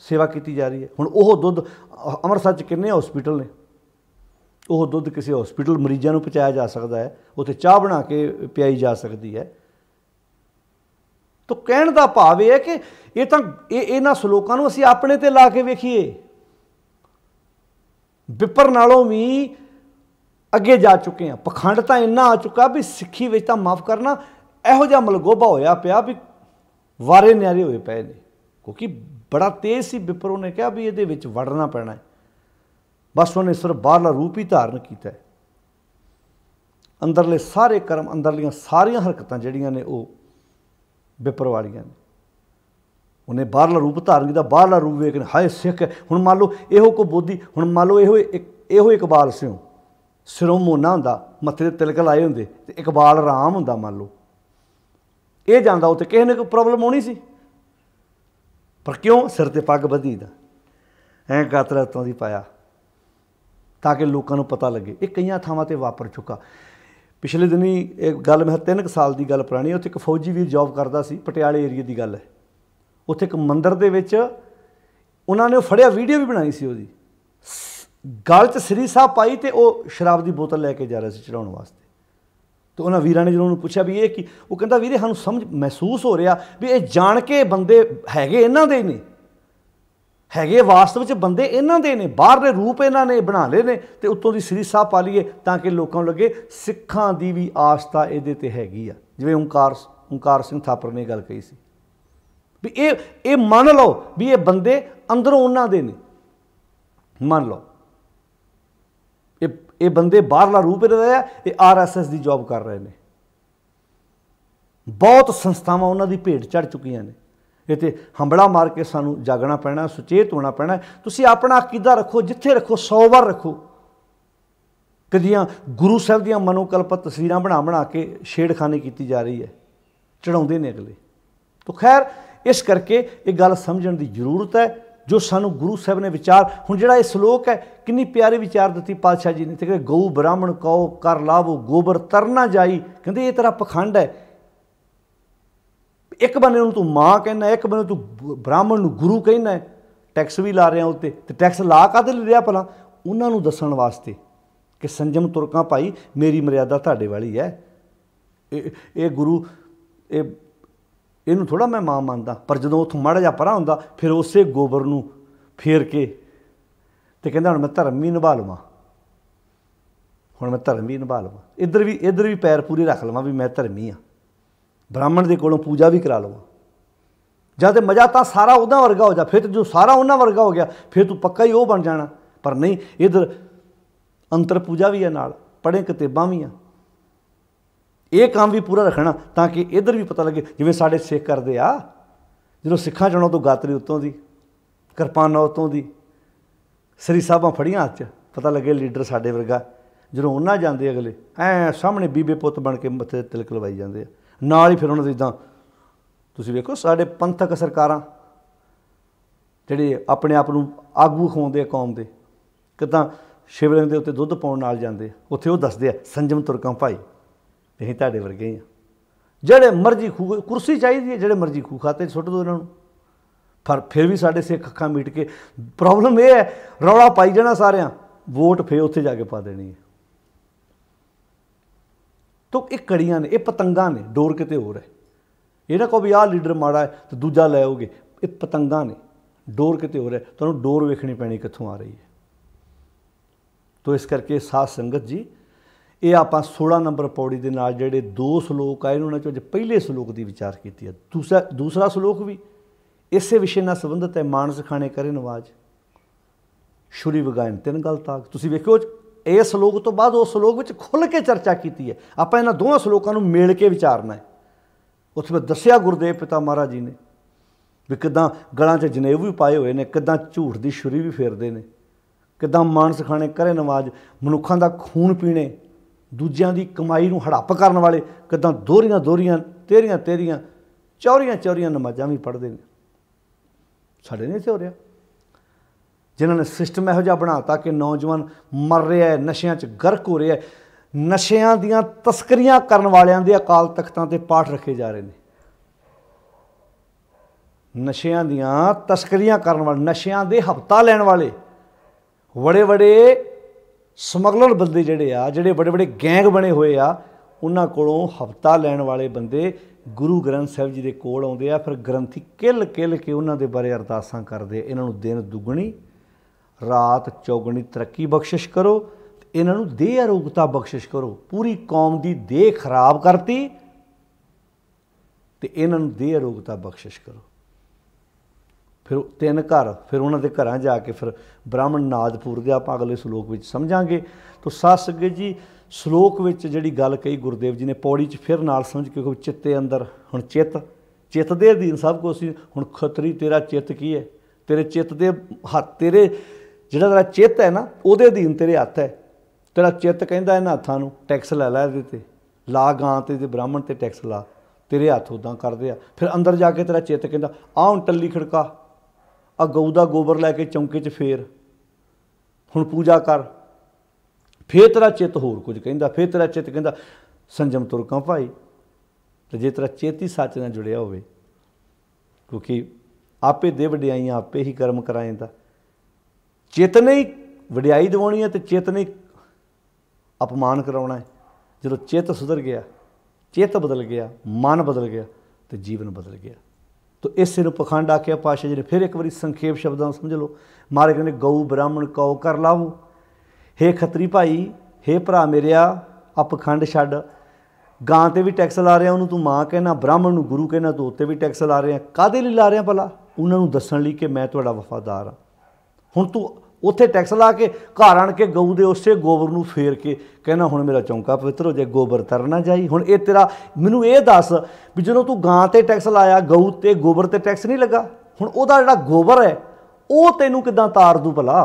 सेवा की जा रही है। हुण ओह दुੱਧ अमृतसर च किन्ने हॉस्पिटल ने, ਉਹ ਦੁੱਧ ਕਿਸੇ हॉस्पिटल मरीजों को पहुँचाया जा सकता है, उत्थे चाह बना के पियाई जा सकती है। तो कहण दा भाव यह है कि ये तो इन्हां सलोकां नूं असीं अपने ते ला के वेखीए, विपर नालों भी अगे जा चुके हैं। पखंड तो इन्ना आ चुका भी सिੱਖੀ विच तां माफ़ करना इहो जिहा मलगोभा होया पिया भी वारे न्यारे होए पए ने, क्योंकि बड़ा तेज़ सी विपर, उन्हें कहा भी इहदे विच वड़ना पैना है, बस उन्हें सिर्फ बाहरला रूप ही धारण किया है। अंदरले सारे कर्म, अंदरलियां सारियां हरकतां जिहड़ियां ने वो विपर वालियां ने, उन्हें बाहरला रूप धारण किया। बाहरला रूप वेख हाय सिख है। हुण मान लो इहो को बोधी, हुण मान लो इहो इकबाल सिंह, सिरों मोना हुंदा, मत्थे ते तिलक लाए हुंदे ते इकबाल राम हुंदा, मान लो ये जांदा उत्ते किसी ने कोई प्रॉब्लम होनी सी, पर क्यों? सिर ते पग बधी दा ऐ गातरा उत्तों दी पाया ताकि लोगों को पता लगे। ये कई थावां ते वापर चुका। पिछले दिनी एक गल, मैं 3 साल की गल पुरानी, उत्थे एक फौजी वीर जॉब करता सी, पटियाले एरिए की गल है। उत्थे एक मंदिर दे विच उन्होंने फड़िया, वीडियो भी बनाई सी, उसदी गल च सरी साहब पाई तो वह शराब की बोतल लैके जा रहा सी चढ़ाने वास्ते। तो उन्होंने वीरां ने जो उन्होंने पूछा भी ये कि, वो कहता वीरे सानूं समझ महसूस हो रहा भी ये जान के बंदे हैगे इन्हां दे ने, हैगे वास्तव च बंदे इन्हां दे ने, बाहरले रूप इन्हां ने बना ले ने ते उत्तों दी सरी साह पा लीए ताकि लोगों को लगे सिखां दी भी आस्था इहदे ते हैगी आ। जिवें ओंकार सिंह थापर ने गल कही सी भी ये मान लो भी ये बंदे अंदरों उन्हां दे ने, मान लो ये बंदे बाहरला रूप रहा, ये RSS की जॉब कर रहे हैं, बहुत संस्थावां उन्हां दी भेट चढ़ चुकियां ने। ये तो हंबड़ा मार के सानू जागना पैना, सुचेत होना पैना। तुसी अपना अकीदा रखो, जिथे रखो 100 बार रखो। कदियां गुरु साहब दियां मनोकल्पत तस्वीरां बना के छेड़खानी की जा रही है, चढ़ाउंदे ने अगले। तो खैर इस करके ये गल समझण दी जरूरत है जो सानू गुरु साहब ने विचार। हुण जिहड़ा ये श्लोक है कितनी प्यारी विचार दी पातशाह जी ने, ते कहते गऊ ब्राह्मण कौ कर लावो गोबर तरना जाई। कहते ये तेरा पखंड है, एक बने तू माँ कहना, एक बने तू ब्राह्मण नूं गुरु कहना है, टैक्स भी ला रहे हैं उत्ते, तो टैक्स ला काहदे लई रिहा भला? उन्होंने दस्सण वास्ते कि संजम तुरकां भाई मेरी मर्यादा तुहाडे वाली है। ये गुरु इहनूं थोड़ा मैं मां मनदा, पर जदों उत्थों माड़ा जिहा परा हुंदा फिर उसे गोबर नूं फेर के ते कहंदा हुण मैं धर्म ही निभा लवां, हुण मैं धर्म ही निभा लवां। इधर भी पैर पूरे रख लवां भी मैं धर्मी हाँ, ब्राह्मण दे कोलों पूजा भी करा लवां। जद मज़ा तो सारा उदा वर्गा हो जा, फिर तो जो सारा उन्होंने वर्गा हो गया फिर तू पक्का ही वो बन जाना। पर नहीं, इधर अंतर पूजा भी है, नाल पढ़े किताबां भी हैं, ये काम भी पूरा रखना ताकि इधर भी पता लगे। जिवें साडे सिख करते आ, जो सिखां चों तो गातरी उत्तों दी, किरपाना उत्तों दी, सरी साहबां फड़ियां हाथ च, पता लगे लीडर साडे वर्गा। जो उन्ना जाते अगले ऐ सामने बीबे पुत बन के मत्थे तिलक लवाई जाते हैं, नाल ही फिर उन्होंने इदां तुसीं वेखो साडे पंथक सरकारां जिहड़े अपने आप नूं आगू खवाउंदे कौम दे, किदां शिवलिंग दे उत्ते दुੱਧ पाउण नाल जांदे, उत्थे वो दसदे आ संजम तुरकां भाई असीं तुहाडे वर्गे ही आ, जिहड़े मर्जी खूह कुर्सी चाहिदी है, जिहड़े मर्जी खूह खाते सुੱਟ दो इन्हां नूं। पर फिर भी साडे सिख अखां मीट के प्रॉब्लम ये है, रौला पाई जाना सारिਆਂ, वोट फिर उत्थे जाके पा देनी है। तो ये कड़ियां ने, ये पतंगां ने, डोर किते होर है। ये ना कहो भी आह लीडर माड़ा है तो दूजा लै आओगे, ये पतंगां ने, डोर किते होर है। तुहानूं डोर वेखनी पैनी कित्थों आ रही है। तो इस करके साध संगत जी, ये आपां 16 नंबर पौड़ी दे नाल जिहड़े 2 सलोक आए उन्हां चों अज पहले सलोक की विचार की है। दूसरा सलोक भी इसे विषय नाल संबंधित है। मानस खाने करे नवाज, छुरी वगायन 3 गल ताक। तुसीं वेखो इस सलोक तो बाद उस सलोक विच खुल के चर्चा की है। आपां इन्हां दोवां सलोकां नूं मेल के विचारना है। उत्थे मैं दस्सिया गुरदेव पिता महाराज जी ने भी किदां गलां 'च जनेऊ भी पाए हुए ने, किदां झूठ की छुरी भी फेरदे ने, किदां मानस खाने करे नवाज, मनुखां दा खून पीने, दूजियां दी कमाई नूं हड़प करन वाले, किदां दोहरियां तेरियां चौरियां नमाज़ां भी पढ़दे ने। साडे नहीं इत्थे हो रहा, जिन्होंने सिस्टम इहो जिहा बनाता कि नौजवान मर रहा है, नशियां च गर्क हो रहा है, नशियां दियां तस्करियां करन वालियां दे अकाल तख्तां ते पाठ रखे जा रहे हैं। नशियां दियां तस्करियां करन वाले, नशियां दे हफ्ता लैण वाले बड़े बड़े समगलर बंदे जिहड़े आ, जिहड़े बड़े बड़े गैंग बने हुए आ, उन्हां कोलों हफ्ता लैण वाले बंदे गुरु ग्रंथ साहिब जी दे कोल आउंदे आ। फिर ग्रंथी किल के उन्हां दे बारे अरदासां करदे, इन्हां नूं दिन दुगणी रात चौगुणी तरक्की बख्शिश करो, इन्हां नूं देह अरोगता बख्शिश करो। पूरी कौम की देह खराब करती तो इन्हां नूं देह अरोगता बख्शिश करो। फिर 3 घर, फिर उन्होंने घर जाके फिर ब्राह्मण नाद पूरदे, आप अगले सलोक में समझांगे। तो साध संगत जी, सलोक में जी गल कही गुरुदेव जी ने पौड़ी च फिर नाल समझ, क्योंकि चित्ते अंदर हुण चित्त दे अधीन सब कुछ। हुण खतरी तेरा चित्त की है, तेरे चित्त दे हत्थ, तेरे जिहड़ा तेरा चित्त है ना उहदे अधीन तेरे हत्थ है। तेरा चित्त कहंदा इन्हां हत्थां नूं टैक्स लै इहदे ते ला, गां ते ब्राह्मण ते टैक्स ला, तेरे हत्थ उदां करदे आ। फिर अंदर जाके तेरा चित्त कहंदा आ हुण टल्ली खड़का, आ गऊ दा गोबर लैके चौंके च फेर, हुण पूजा कर। फिर तेरा चित्त होर कुछ कहंदा, फिर तेरा चित्त कहंदा संजम तुरकां भाई। तो जे तेरा चित्त ही सच नाल जुड़िया होवे, क्योंकि आपे दे वडियाइयां आपे ही कर्म कराएंदा। चित्त ने ही वडियाई दिवाउणी है, तो चित्त ने अपमान कराउणा है। जो चित्त सुधर गया, चित्त बदल गया, मन बदल गया, तो जीवन बदल गया। तो इस नूं पखंड आख्या पातशाह जी ने। फिर एक बारी संखेप शब्दां समझ लो। महाराज कहंदे गऊ ब्राह्मण कौ कर लावो, हे खतरी भाई, हे भरा मेरिया आ पखंड छड्ड। गां ते भी टैक्स ला रहा, उन्होंने तू माँ कहना, ब्राह्मण नूं गुरु कहना, तू उत्ते भी टैक्स ला रहा। काहदे लई ला रहा भला? उन्होंने दस्सण लई कि मैं तुहाडा वफादार हाँ। हुण तू उत्थे टैक्स ला के घर आण के गऊ दे उसे गोबर नूं फेर के कहना हुण मेरा चौंका पवित्र हो जाए, गोबर तरना जाई। हुण ये तेरा मैनूं ये दस भी जदों तू गां ते टैक्स लाया, गऊ ते गोबर ते टैक्स नहीं लगा, हुण उहदा जिहड़ा गोबर है वो तैनूं किदां तार दू भला?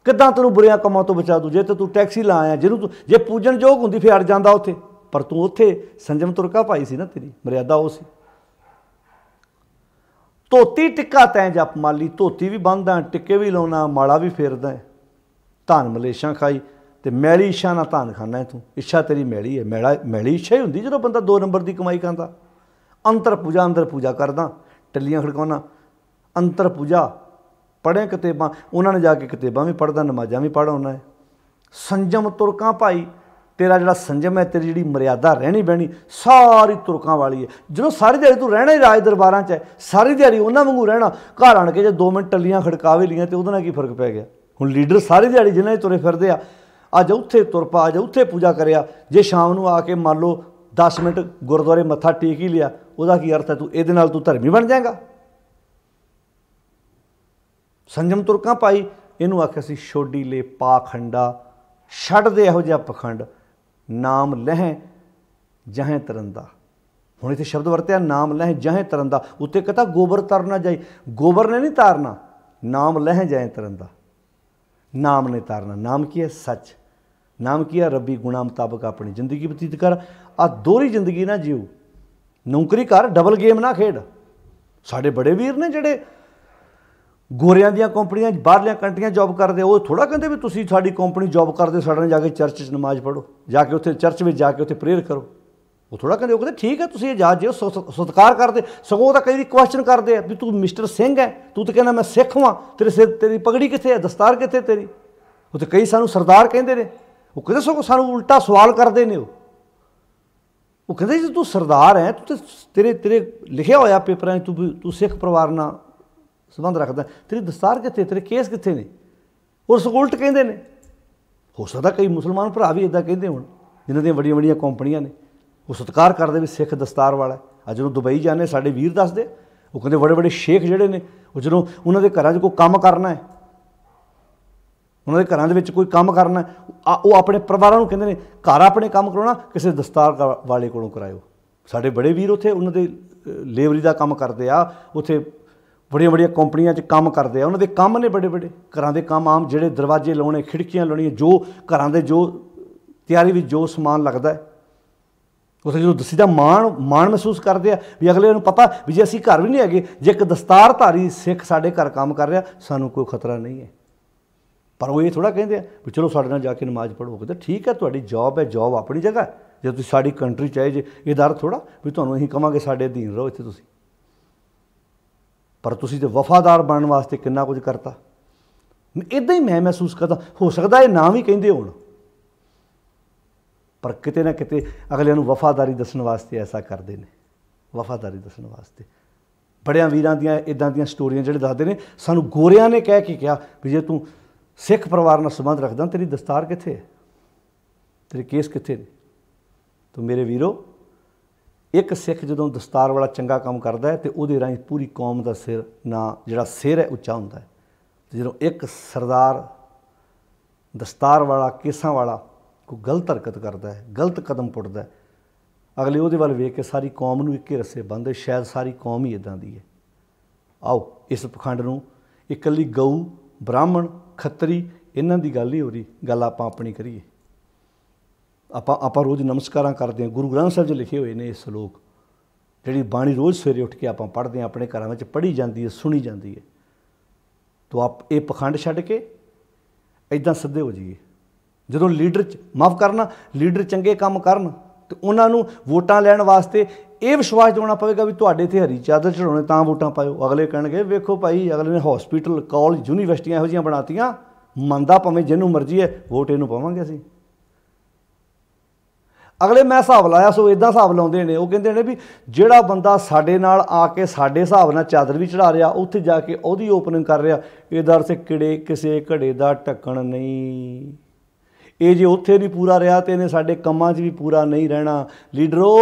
किदां तैनूं बुरियां कम्मां तो बचा दू? जे तो तू टैक्स ही लाया, जिहनूं तू जे पूजन योग हुंदी फिर अड़ जांदा उत्थे, पर तू उत्थे संजम तुरका भाई सी ना, तेरी मर्यादा वो सी। धोती टिक्का तैं जप माली, धोती भी बंनदा, टिक्के भी लाउणा, माला भी फेरदा, धन मलेशां खाई, तो मैली इच्छा ना धन खाना है तू। इच्छा तेरी मैली है, मैली इच्छा ही हुंदी जो बंदा 2 नंबर की कमाई खांदा। अंतर पूजा करदा, टल्लियां खड़काउणा, ਅੰਤਰ ਪੂਜਾ, ਪੜ੍ਹੇ ਕਿਤਾਬਾਂ, ਉਹਨਾਂ ਨੇ ਜਾ ਕੇ ਕਿਤਾਬਾਂ ਵੀ ਪੜ੍ਹਦਾ, ਨਮਾਜ਼ਾਂ ਵੀ ਪੜ੍ਹ ਆਉਣਾ ਹੈ। ਸੰਜਮ ਤੁਰਕਾਂ ਭਾਈ, ਤੇਰਾ ਜਿਹੜਾ ਸੰਜਮ ਹੈ, ਤੇਰੀ ਜਿਹੜੀ ਮਰਿਆਦਾ ਰਹਿਣੀ ਬਹਿਣੀ ਸਾਰੀ ਤੁਰਕਾਂ ਵਾਲੀ ਹੈ। ਜਦੋਂ ਸਾਰੀ ਦਿਹਾੜੀ ਤੂੰ ਰਹਿਣਾ ਹੀ ਰਾਜ ਦਰਬਾਰਾਂ 'ਚ ਹੈ, ਸਾਰੀ ਦਿਹਾੜੀ ਉਹਨਾਂ ਵਾਂਗੂ ਰਹਿਣਾ, ਘਰ ਆਣ ਕੇ ਜੇ 2 ਮਿੰਟ ਟੱਲੀਆਂ ਖੜਕਾਵੇ ਲੀਆਂ ਤੇ ਉਹਦੇ ਨਾਲ ਕੀ ਫਰਕ ਪੈ ਗਿਆ। ਹੁਣ ਲੀਡਰ ਸਾਰੀ ਦਿਹਾੜੀ ਜਿਹਨਾਂ 'ਚ ਤੁਰੇ ਫਿਰਦੇ ਆ, ਅੱਜ ਉੱਥੇ ਤੁਰ ਪਾ, ਅੱਜ ਉੱਥੇ ਪੂਜਾ ਕਰਿਆ, ਜੇ ਸ਼ਾਮ ਨੂੰ ਆ ਕੇ ਮੰਨ ਲਓ 10 ਮਿੰਟ ਗੁਰਦੁਆਰੇ ਮੱਥਾ ਟੇਕ ਹੀ ਲਿਆ, ਉਹਦਾ ਕੀ ਅਰਥ ਹੈ? ਤੂੰ ਇਹਦੇ ਨਾਲ ਤੂੰ ਧਰਮੀ ਬਣ ਜਾਏਗਾ। ਸੰਜਮ ਤੁਰਕਾਂ ਭਾਈ, ਇਹਨੂੰ ਆਖਿਆ ਸੀ ਛੋਡੀ ਲੈ ਪਾਖੰਡਾ, ਛੱਡ ਦੇ ਇਹੋ ਜਿਹਾ ਪਖੰਡ, ਨਾਮ ਲਹਿ ਜਹੈਂ ਤਰੰਦਾ। ਹੁਣ ਇੱਥੇ ਸ਼ਬਦ ਵਰਤਿਆ ਨਾਮ ਲਹਿ ਜਹੈਂ ਤਰੰਦਾ, ਉੱਤੇ ਕਹਤਾ ਗੋਬਰ ਤਰਨਾ ਜਾਈ, ਗੋਬਰ ਨੇ ਨਹੀਂ ਤਾਰਨਾ, ਨਾਮ ਲਹਿ ਜਹੈਂ ਤਰੰਦਾ, ਨਾਮ ਨੇ ਤਾਰਨਾ। ਨਾਮ ਕੀ ਹੈ? ਸੱਚ। ਨਾਮ ਕੀ ਹੈ? ਰੱਬੀ ਗੁਣਾ ਮੁਤਾਬਕ ਆਪਣੀ ਜ਼ਿੰਦਗੀ ਬਤੀਤ ਕਰ। ਆ ਦੋਹਰੀ ਜ਼ਿੰਦਗੀ ਨਾ ਜਿਉ, ਨੌਕਰੀ ਕਰ, ਡਬਲ ਗੇਮ ਨਾ ਖੇਡ। ਸਾਡੇ ਬੜੇ ਵੀਰ ਨੇ ਜਿਹੜੇ ਗੋਰਿਆਂ ਦੀਆਂ ਕੰਪਨੀਆਂ, ਬਾਹਰਲੀਆਂ ਕੰਟਰੀਆਂ ਜੋਬ ਕਰਦੇ, ਉਹ ਥੋੜ੍ਹਾ ਕਹਿੰਦੇ ਵੀ ਤੁਸੀਂ ਸਾਡੀ ਕੰਪਨੀ ਜੋਬ ਕਰਦੇ, ਸਾਡੇ ਨਾਲ ਜਾ ਕੇ ਚਰਚ 'ਚ ਨਮਾਜ਼ ਪੜ੍ਹੋ, ਜਾ ਕੇ ਉੱਥੇ ਚਰਚ ਵਿੱਚ ਜਾ ਕੇ ਉੱਥੇ ਪ੍ਰੇਅਰ ਕਰੋ। ਉਹ ਥੋੜ੍ਹਾ ਕਹਿੰਦੇ, ਉਹ ਕਹਿੰਦੇ ਠੀਕ ਹੈ ਤੁਸੀਂ ਇਜਾਜ਼ਤ ਦਿਓ, ਸਤਿਕਾਰ ਕਰਦੇ। ਸਗੋਂ ਉਹ ਤਾਂ ਕਈ ਕੁਐਸਚਨ ਕਰਦੇ ਆ ਵੀ ਤੂੰ ਮਿਸਟਰ ਸਿੰਘ ਹੈ, ਤੂੰ ਤਾਂ ਕਹਿੰਦਾ ਮੈਂ ਸਿੱਖ ਹਾਂ, ਤੇਰੇ ਸਿਰ ਤੇਰੀ ਪਗੜੀ ਕਿੱਥੇ ਹੈ, ਦਸਤਾਰ ਕਿੱਥੇ ਤੇਰੀ? ਉਹ ਤਾਂ ਕਈ ਸਾਨੂੰ ਸਰਦਾਰ ਕਹਿੰਦੇ ਨੇ, ਉਹ ਕਹਿੰਦੇ ਸਗੋਂ ਸਾਨੂੰ ਉਲਟਾ ਸਵਾਲ ਕਰਦੇ ਨੇ। ਉਹ ਕਹਿੰਦੇ ਜੇ ਤੂੰ ਸਰਦਾਰ ਹੈ, ਤੂੰ ਤਾਂ ਤੇਰੇ ਲਿਖਿਆ ਹੋਇਆ ਪੇਪਰਾਂ 'ਚ ਤੂੰ ਸਿੱਖ ਪਰਿਵਾਰ ਨਾਲ ਸੰਬੰਧ ਰੱਖਦਾ, ਤੇਰੀ ਦਸਤਾਰ ਕਿੱਥੇ, ਤੇਰੇ ਕੇਸ ਕਿੱਥੇ ਨੇ? ਉਹ ਸਗੋਂ ਉਲਟ ਕਹਿੰਦੇ ਨੇ। ਹੋ ਸਕਦਾ ਕਈ ਮੁਸਲਮਾਨ ਭਰਾ ਵੀ ਇੱਦਾਂ ਕਹਿੰਦੇ ਹੋਣ, ਜਿਨ੍ਹਾਂ ਦੀਆਂ ਵੱਡੀਆਂ ਵੱਡੀਆਂ ਕੰਪਨੀਆਂ ਨੇ, ਉਹ ਸਤਿਕਾਰ ਕਰਦੇ ਵੀ ਸਿੱਖ ਦਸਤਾਰ ਵਾਲਾ। ਅੱਜ ਜਦੋਂ ਦੁਬਈ ਜਾਂਦੇ ਸਾਡੇ ਵੀਰ ਦੱਸਦੇ, ਉਹ ਕਹਿੰਦੇ ਬੜੇ ਬੜੇ ਸ਼ੇਖ ਜਿਹੜੇ ਨੇ, ਉਹ ਜਦੋਂ ਉਹਨਾਂ ਦੇ ਘਰਾਂ 'ਚ ਕੋਈ ਕੰਮ ਕਰਨਾ ਹੈ, ਉਹਨਾਂ ਦੇ ਘਰਾਂ ਦੇ ਵਿੱਚ ਕੋਈ ਕੰਮ ਕਰਨਾ, ਉਹ ਆਪਣੇ ਪਰਿਵਾਰਾਂ ਨੂੰ ਕਹਿੰਦੇ ਨੇ ਘਰ ਆਪਣੇ ਕੰਮ ਕਰਾਉਣਾ ਕਿਸੇ ਦਸਤਾਰ ਵਾਲੇ ਕੋਲੋਂ ਕਰਾਇਓ। ਸਾਡੇ ਬੜੇ ਵੀਰ ਉੱਥੇ ਉਹਨਾਂ ਦੇ ਲੇਬਰੀ ਦਾ ਕੰਮ ਕਰਦੇ ਆ, ਉੱਥੇ ਬੜੀਆਂ ਬੜੀਆਂ ਕੰਪਨੀਆਂ 'ਚ ਕੰਮ ਕਰਦੇ ਆ, ਉਹਨਾਂ ਦੇ ਕੰਮ ਨੇ ਬੜੇ ਬੜੇ ਘਰਾਂ ਦੇ ਕੰਮ, ਆਮ ਜਿਹੜੇ ਦਰਵਾਜ਼ੇ ਲਾਉਣੇ, ਖਿੜਕੀਆਂ ਲਾਉਣੀਆਂ, ਜੋ ਘਰਾਂ ਦੇ ਜੋ ਤਿਆਰੀ ਵਿੱਚ ਜੋ ਸਮਾਨ ਲੱਗਦਾ ਹੈ, ਉੱਥੇ ਜਦੋਂ ਦਸੀਦਾ ਮਾਣ ਮਹਿਸੂਸ ਕਰਦੇ ਆ ਵੀ ਅਗਲੇ ਨੂੰ ਪਤਾ ਵੀ ਜੇ ਅਸੀਂ ਘਰ ਵੀ ਨਹੀਂ ਹੈਗੇ, ਜੇ ਇੱਕ ਦਸਤਾਰਧਾਰੀ ਸਿੱਖ ਸਾਡੇ ਘਰ ਕੰਮ ਕਰ ਰਿਹਾ, ਸਾਨੂੰ ਕੋਈ ਖਤਰਾ ਨਹੀਂ ਹੈ। ਪਰ ਉਹ ਇਹ ਥੋੜ੍ਹਾ ਕਹਿੰਦੇ ਆ ਵੀ ਚਲੋ ਸਾਡੇ ਨਾਲ ਜਾ ਕੇ ਨਮਾਜ਼ ਪੜ੍ਹੋ। ਕਹਿੰਦੇ ਠੀਕ ਹੈ, ਤੁਹਾਡੀ ਜੋਬ ਹੈ, ਜੋਬ ਆਪਣੀ ਜਗ੍ਹਾ, ਜੇ ਤੁਸੀਂ ਸਾਡੀ ਕੰਟਰੀ 'ਚ ਆਏ ਜੇ, ਇਹਦਾ ਅਰਥ ਥੋੜ੍ਹਾ ਵੀ ਤੁਹਾਨੂੰ ਅਸੀਂ ਕਹਾਂਗੇ ਸਾਡੇ ਅਧੀਨ ਰਹੋ ਇੱਥੇ ਤੁਸੀਂ। ਪਰ ਤੁਸੀਂ ਤਾਂ ਵਫਾਦਾਰ ਬਣਨ ਵਾਸਤੇ ਕਿੰਨਾ ਕੁਝ ਕਰਤਾ। ਇੱਦਾਂ ਹੀ ਮੈਂ ਮਹਿਸੂਸ ਕਰਦਾ, ਹੋ ਸਕਦਾ ਇਹ ਨਾ ਵੀ ਕਹਿੰਦੇ ਹੋਣ, ਪਰ ਕਿਤੇ ਨਾ ਕਿਤੇ ਅਗਲਿਆਂ ਨੂੰ ਵਫਾਦਾਰੀ ਦੱਸਣ ਵਾਸਤੇ ਐਸਾ ਕਰਦੇ ਨੇ, ਵਫਾਦਾਰੀ ਦੱਸਣ ਵਾਸਤੇ। ਬੜਿਆਂ ਵੀਰਾਂ ਦੀਆਂ ਇੱਦਾਂ ਦੀਆਂ ਸਟੋਰੀਆਂ ਜਿਹੜੇ ਦੱਸਦੇ ਨੇ, ਸਾਨੂੰ ਗੋਰਿਆਂ ਨੇ ਕਹਿ ਕੇ ਕਿਹਾ ਵੀ ਜੇ ਤੂੰ ਸਿੱਖ ਪਰਿਵਾਰ ਨਾਲ ਸੰਬੰਧ ਰੱਖਦਾ, ਤੇਰੀ ਦਸਤਾਰ ਕਿੱਥੇ ਹੈ, ਤੇਰੇ ਕੇਸ ਕਿੱਥੇ ਨੇ? ਤੂੰ ਮੇਰੇ ਵੀਰੋ, ਇੱਕ ਸਿੱਖ ਜਦੋਂ ਦਸਤਾਰ ਵਾਲਾ ਚੰਗਾ ਕੰਮ ਕਰਦਾ ਹੈ ਤੇ ਉਹਦੇ ਰਾਹੀਂ ਪੂਰੀ ਕੌਮ ਦਾ ਸਿਰ ਨਾ ਜਿਹੜਾ ਸਿਰ ਹੈ ਉੱਚਾ ਹੁੰਦਾ ਹੈ। ਅਤੇ ਜਦੋਂ ਇੱਕ ਸਰਦਾਰ ਦਸਤਾਰ ਵਾਲਾ, ਕੇਸਾਂ ਵਾਲਾ ਕੋਈ ਗਲਤ ਹਰਕਤ ਕਰਦਾ ਹੈ, ਗਲਤ ਕਦਮ ਪੁੱਟਦਾ ਹੈ, ਅਗਲੇ ਉਹਦੇ ਵੱਲ ਵੇਖ ਕੇ ਸਾਰੀ ਕੌਮ ਨੂੰ ਇੱਕੇ ਰੱਸੇ ਬੰਨ੍ਹਦੇ, ਸ਼ਾਇਦ ਸਾਰੀ ਕੌਮ ਹੀ ਇੱਦਾਂ ਦੀ ਹੈ। ਆਓ ਇਸ ਪਖੰਡ ਨੂੰ, ਇਕੱਲੀ ਗਊ, ਬ੍ਰਾਹਮਣ, ਖੱਤਰੀ, ਇਹਨਾਂ ਦੀ ਗੱਲ ਨਹੀਂ ਹੋ ਰਹੀ, ਗੱਲ ਆਪਾਂ ਆਪਣੀ ਕਰੀਏ। ਆਪਾਂ ਰੋਜ਼ ਨਮਸਕਾਰਾਂ ਕਰਦੇ ਹਾਂ, ਗੁਰੂ ਗ੍ਰੰਥ ਸਾਹਿਬ 'ਚ ਲਿਖੇ ਹੋਏ ਨੇ ਇਹ ਸਲੋਕ, ਜਿਹੜੀ ਬਾਣੀ ਰੋਜ਼ ਸਵੇਰੇ ਉੱਠ ਕੇ ਆਪਾਂ ਪੜ੍ਹਦੇ ਹਾਂ, ਆਪਣੇ ਘਰਾਂ ਵਿੱਚ ਪੜ੍ਹੀ ਜਾਂਦੀ ਹੈ, ਸੁਣੀ ਜਾਂਦੀ ਹੈ। ਤੋ ਇਹ ਪਖੰਡ ਛੱਡ ਕੇ ਇੱਦਾਂ ਸਿੱਧੇ ਹੋ ਜਾਈਏ। ਜਦੋਂ ਲੀਡਰ ਮਾਫ਼ ਕਰਨਾ, ਲੀਡਰ ਚੰਗੇ ਕੰਮ ਕਰਨ ਤੇ ਉਹਨਾਂ ਨੂੰ ਵੋਟਾਂ ਲੈਣ ਵਾਸਤੇ ਇਹ ਵਿਸ਼ਵਾਸ ਦਿਵਾਉਣਾ ਪਵੇਗਾ ਵੀ ਤੁਹਾਡੇ ਇੱਥੇ ਹਰੀ ਚਾਦਰ ਚੜਾਉਣੇ ਤਾਂ ਵੋਟਾਂ ਪਾਇਓ। ਅਗਲੇ ਕਹਿਣਗੇ ਵੇਖੋ ਭਾਈ, ਅਗਲੇ ਨੇ ਹੌਸਪੀਟਲ, ਕਾਲਜ, ਯੂਨੀਵਰਸਿਟੀਆਂ ਇਹੋ ਜਿਹੀਆਂ ਬਣਾਤੀਆਂ, ਮੰਨਦਾ ਭਾਵੇਂ ਜਿਹਨੂੰ ਮਰਜ਼ੀ ਹੈ, ਵੋਟ ਇਹਨੂੰ ਪਾਵਾਂਗੇ ਅਸੀਂ। ਅਗਲੇ ਮੈਂ ਹਿਸਾਬ ਲਾਇਆ, ਸੋ ਇੱਦਾਂ ਹਿਸਾਬ ਲਾਉਂਦੇ ਨੇ, ਉਹ ਕਹਿੰਦੇ ਨੇ ਵੀ ਜਿਹੜਾ ਬੰਦਾ ਸਾਡੇ ਨਾਲ ਆ ਕੇ ਸਾਡੇ ਹਿਸਾਬ ਨਾਲ ਚਾਦਰ ਵੀ ਚੜਾ ਰਿਹਾ, ਉੱਥੇ ਜਾ ਕੇ ਉਹਦੀ ਓਪਨਿੰਗ ਕਰ ਰਿਹਾ, ਇਹਦਾ ਅਰਥ ਕਿੜੇ ਕਿਸੇ ਘੜੇ ਦਾ ਢੱਕਣ ਨਹੀਂ। ਇਹ ਜੇ ਉੱਥੇ ਨਹੀਂ ਪੂਰਾ ਰਿਹਾ ਤੇ ਇਹਨੇ ਸਾਡੇ ਕੰਮਾਂ 'ਚ ਵੀ ਪੂਰਾ ਨਹੀਂ ਰਹਿਣਾ। ਲੀਡਰੋ,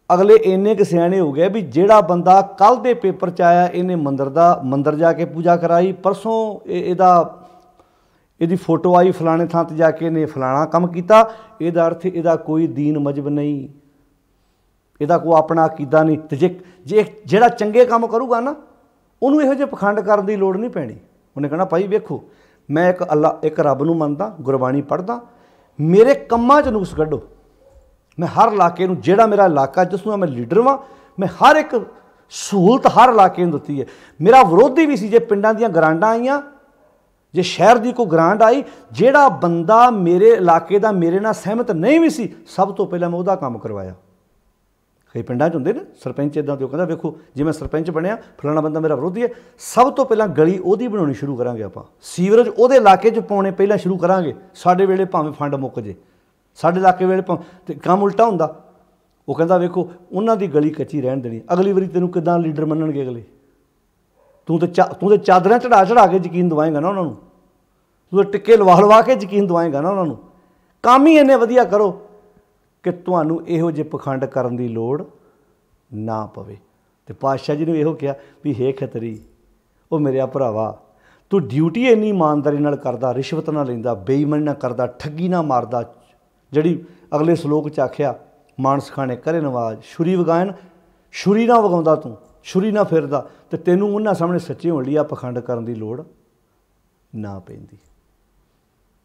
ਅਗਲੇ ਇੰਨੇ ਕੁ ਸਿਆਣੇ ਹੋ ਗਏ ਵੀ ਜਿਹੜਾ ਬੰਦਾ ਕੱਲ੍ਹ ਦੇ ਪੇਪਰ 'ਚ ਆਇਆ, ਇਹਨੇ ਮੰਦਰ ਜਾ ਕੇ ਪੂਜਾ ਕਰਾਈ, ਪਰਸੋਂ ਇਹਦੀ ਫੋਟੋ ਆਈ ਫਲਾਣੇ ਥਾਂ 'ਤੇ ਜਾ ਕੇ ਇਹਨੇ ਫਲਾਣਾ ਕੰਮ ਕੀਤਾ, ਇਹਦਾ ਅਰਥ ਇਹਦਾ ਕੋਈ ਦੀਨ ਮਜ਼ਹਬ ਨਹੀਂ, ਇਹਦਾ ਕੋਈ ਆਪਣਾ ਅਕੀਦਾ ਨਹੀਂ। ਅਤੇ ਜੇ ਜਿਹੜਾ ਚੰਗੇ ਕੰਮ ਕਰੂਗਾ ਨਾ, ਉਹਨੂੰ ਇਹੋ ਜਿਹੇ ਪਖੰਡ ਕਰਨ ਦੀ ਲੋੜ ਨਹੀਂ ਪੈਣੀ। ਉਹਨੇ ਕਹਿਣਾ ਭਾਈ ਵੇਖੋ, ਮੈਂ ਇੱਕ ਰੱਬ ਨੂੰ ਮੰਨਦਾ, ਗੁਰਬਾਣੀ ਪੜ੍ਹਦਾ, ਮੇਰੇ ਕੰਮਾਂ 'ਚ ਨੁਕਸ ਕੱਢੋ। ਮੈਂ ਹਰ ਇਲਾਕੇ ਨੂੰ, ਜਿਹੜਾ ਮੇਰਾ ਇਲਾਕਾ ਜਿਸ ਨੂੰ ਮੈਂ ਲੀਡਰ ਵਾਂ, ਮੈਂ ਹਰ ਇੱਕ ਸਹੂਲਤ ਹਰ ਇਲਾਕੇ ਨੂੰ ਦਿੱਤੀ ਹੈ। ਮੇਰਾ ਵਿਰੋਧੀ ਵੀ ਸੀ, ਜੇ ਪਿੰਡਾਂ ਦੀਆਂ ਗਰਾਂਡਾਂ ਆਈਆਂ, ਜੇ ਸ਼ਹਿਰ ਦੀ ਕੋਈ ਗਰਾਂਡ ਆਈ, ਜਿਹੜਾ ਬੰਦਾ ਮੇਰੇ ਇਲਾਕੇ ਦਾ ਮੇਰੇ ਨਾਲ ਸਹਿਮਤ ਨਹੀਂ ਵੀ ਸੀ, ਸਭ ਤੋਂ ਪਹਿਲਾਂ ਮੈਂ ਉਹਦਾ ਕੰਮ ਕਰਵਾਇਆ। कई पिंडां 'च हुंदे ने सरपंच इदां दे, कहंदा वेखो जे मैं सरपंच बनिया फलाना बंदा मेरा विरोधी है, सब तो पहलां गली ओहदी बनाउणी शुरू करांगे आपां, सीवरेज ओहदे इलाके 'च पाउणे पहलां शुरू करांगे, साडे वेले भावें फंड मुक जे, साडे इलाके वेले ते काम उल्टा हुंदा। वो कहंदा वेखो उन्हां दी गली कच्ची रहण देनी, अगली वारी तैनूं किदां लीडर मन्नणगे अगले, तूं ते चादरां चढ़ा चढ़ा के यकीन दवाएगा ना उन्होंने, तूं तो टिक्के लवा के यकीन दवाएगा ना उन्होंने। काम ही इन्ने वधिया करो कि तुहानूं इहो जे पखंड करन दी लोड़ ना पवे। ते पातशाह जी ने इहो कहा भी हे खतरी ओ मेरे भरावा, तू ड्यूटी इन्नी ईमानदारी नाल करदा, रिश्वत ना लैंदा, बेईमानी ना करदा, ठगी ना मारदा, जिहड़ी अगले सलोक च आखिया मानस खाने करे नवाज, छुरी वगायन छुरी ना वगाउंदा, तू छुरी ना फिरदा, ते तैनूं उन्हां सामने सच्चे होण लई आ पखंड करन दी लोड़ ना पैंदी।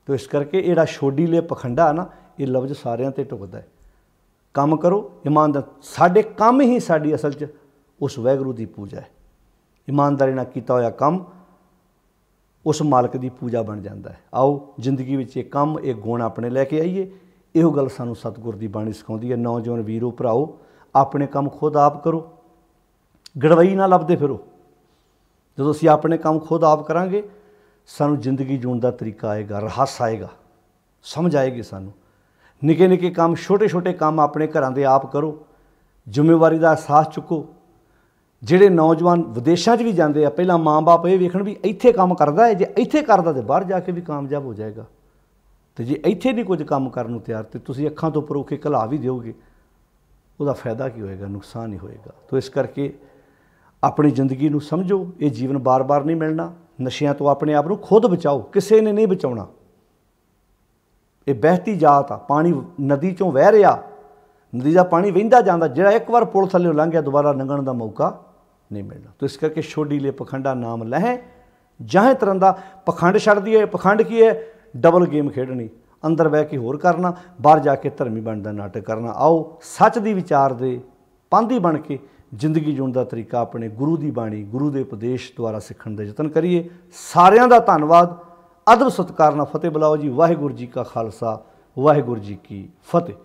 तो इस करके इहड़ा छोडी ले पखंडा ना, ये लफ्ज़ सारिਆਂ ते ढुकदा है। काम करो ईमानदार, साडे काम ही साडी असल च उस वाहिगुरू दी पूजा है। ईमानदारी नाल कीता होया काम उस मालक दी पूजा बन जाता है। आओ जिंदगी विच ये काम ये गुण अपने लैके आईए। इहो गल सानूं सतगुर दी बाणी सिखाउंदी है। नौजवान वीरो भराओ, अपने काम खुद आप करो, गड़वई ना लभदे फिरो। जदों असीं अपने काम खुद आप करांगे, सानूं जिंदगी जीण दा तरीका आएगा, रहस आएगा, समझ आएगी सानूं। निके निके काम, छोटे छोटे काम अपने घरां दे आप करो, जिम्मेवारी का एहसास चुको। ਜਿਹੜੇ नौजवान विदेशों भी जाते हैं, पहला माँ बाप ये वेखण भी इत्थे काम करता है, जे इत्थे करदा तो बाहर जाके भी कामयाब हो जाएगा। तो जे इत्थे नहीं कुछ काम करने तैयार तो तुसीं अखां तो परोखे घला भी दोगे, उसका फायदा की होएगा, नुकसान ही होएगा। तो इस करके अपनी जिंदगी नूं समझो, ये जीवन बार बार नहीं मिलना। नशियां तो अपने आप नूं खुद बचाओ, किसी ने नहीं बचाउणा। ये बहती जात आ, पानी नदी चों वह रहा, नदी का पानी वहिंदा जांदा, जिहड़ा एक बार पुल थल्ले लंघ गया दोबारा लंघण का मौका नहीं मिलना। तो इस करके छोड़ी ले पखंडा नाम लहें, जहाँ तरह का पखंड छड़ दिए। पखंड की है? डबल गेम खेडनी, अंदर बह के होर करना, बाहर जाके धर्मी बनने का नाटक करना। आओ सच की विचार दे पांधी बन के जिंदगी जीण का तरीका अपने गुरु की बाणी, गुरु के उपदेश द्वारा सीखण का यतन करिए। सारिਆਂ ਦਾ धन्यवाद, अदब सत्कार नाल फतेह बुलाओ जी। वाहिगुरू जी का खालसा, वाहिगुरू जी की फतेह।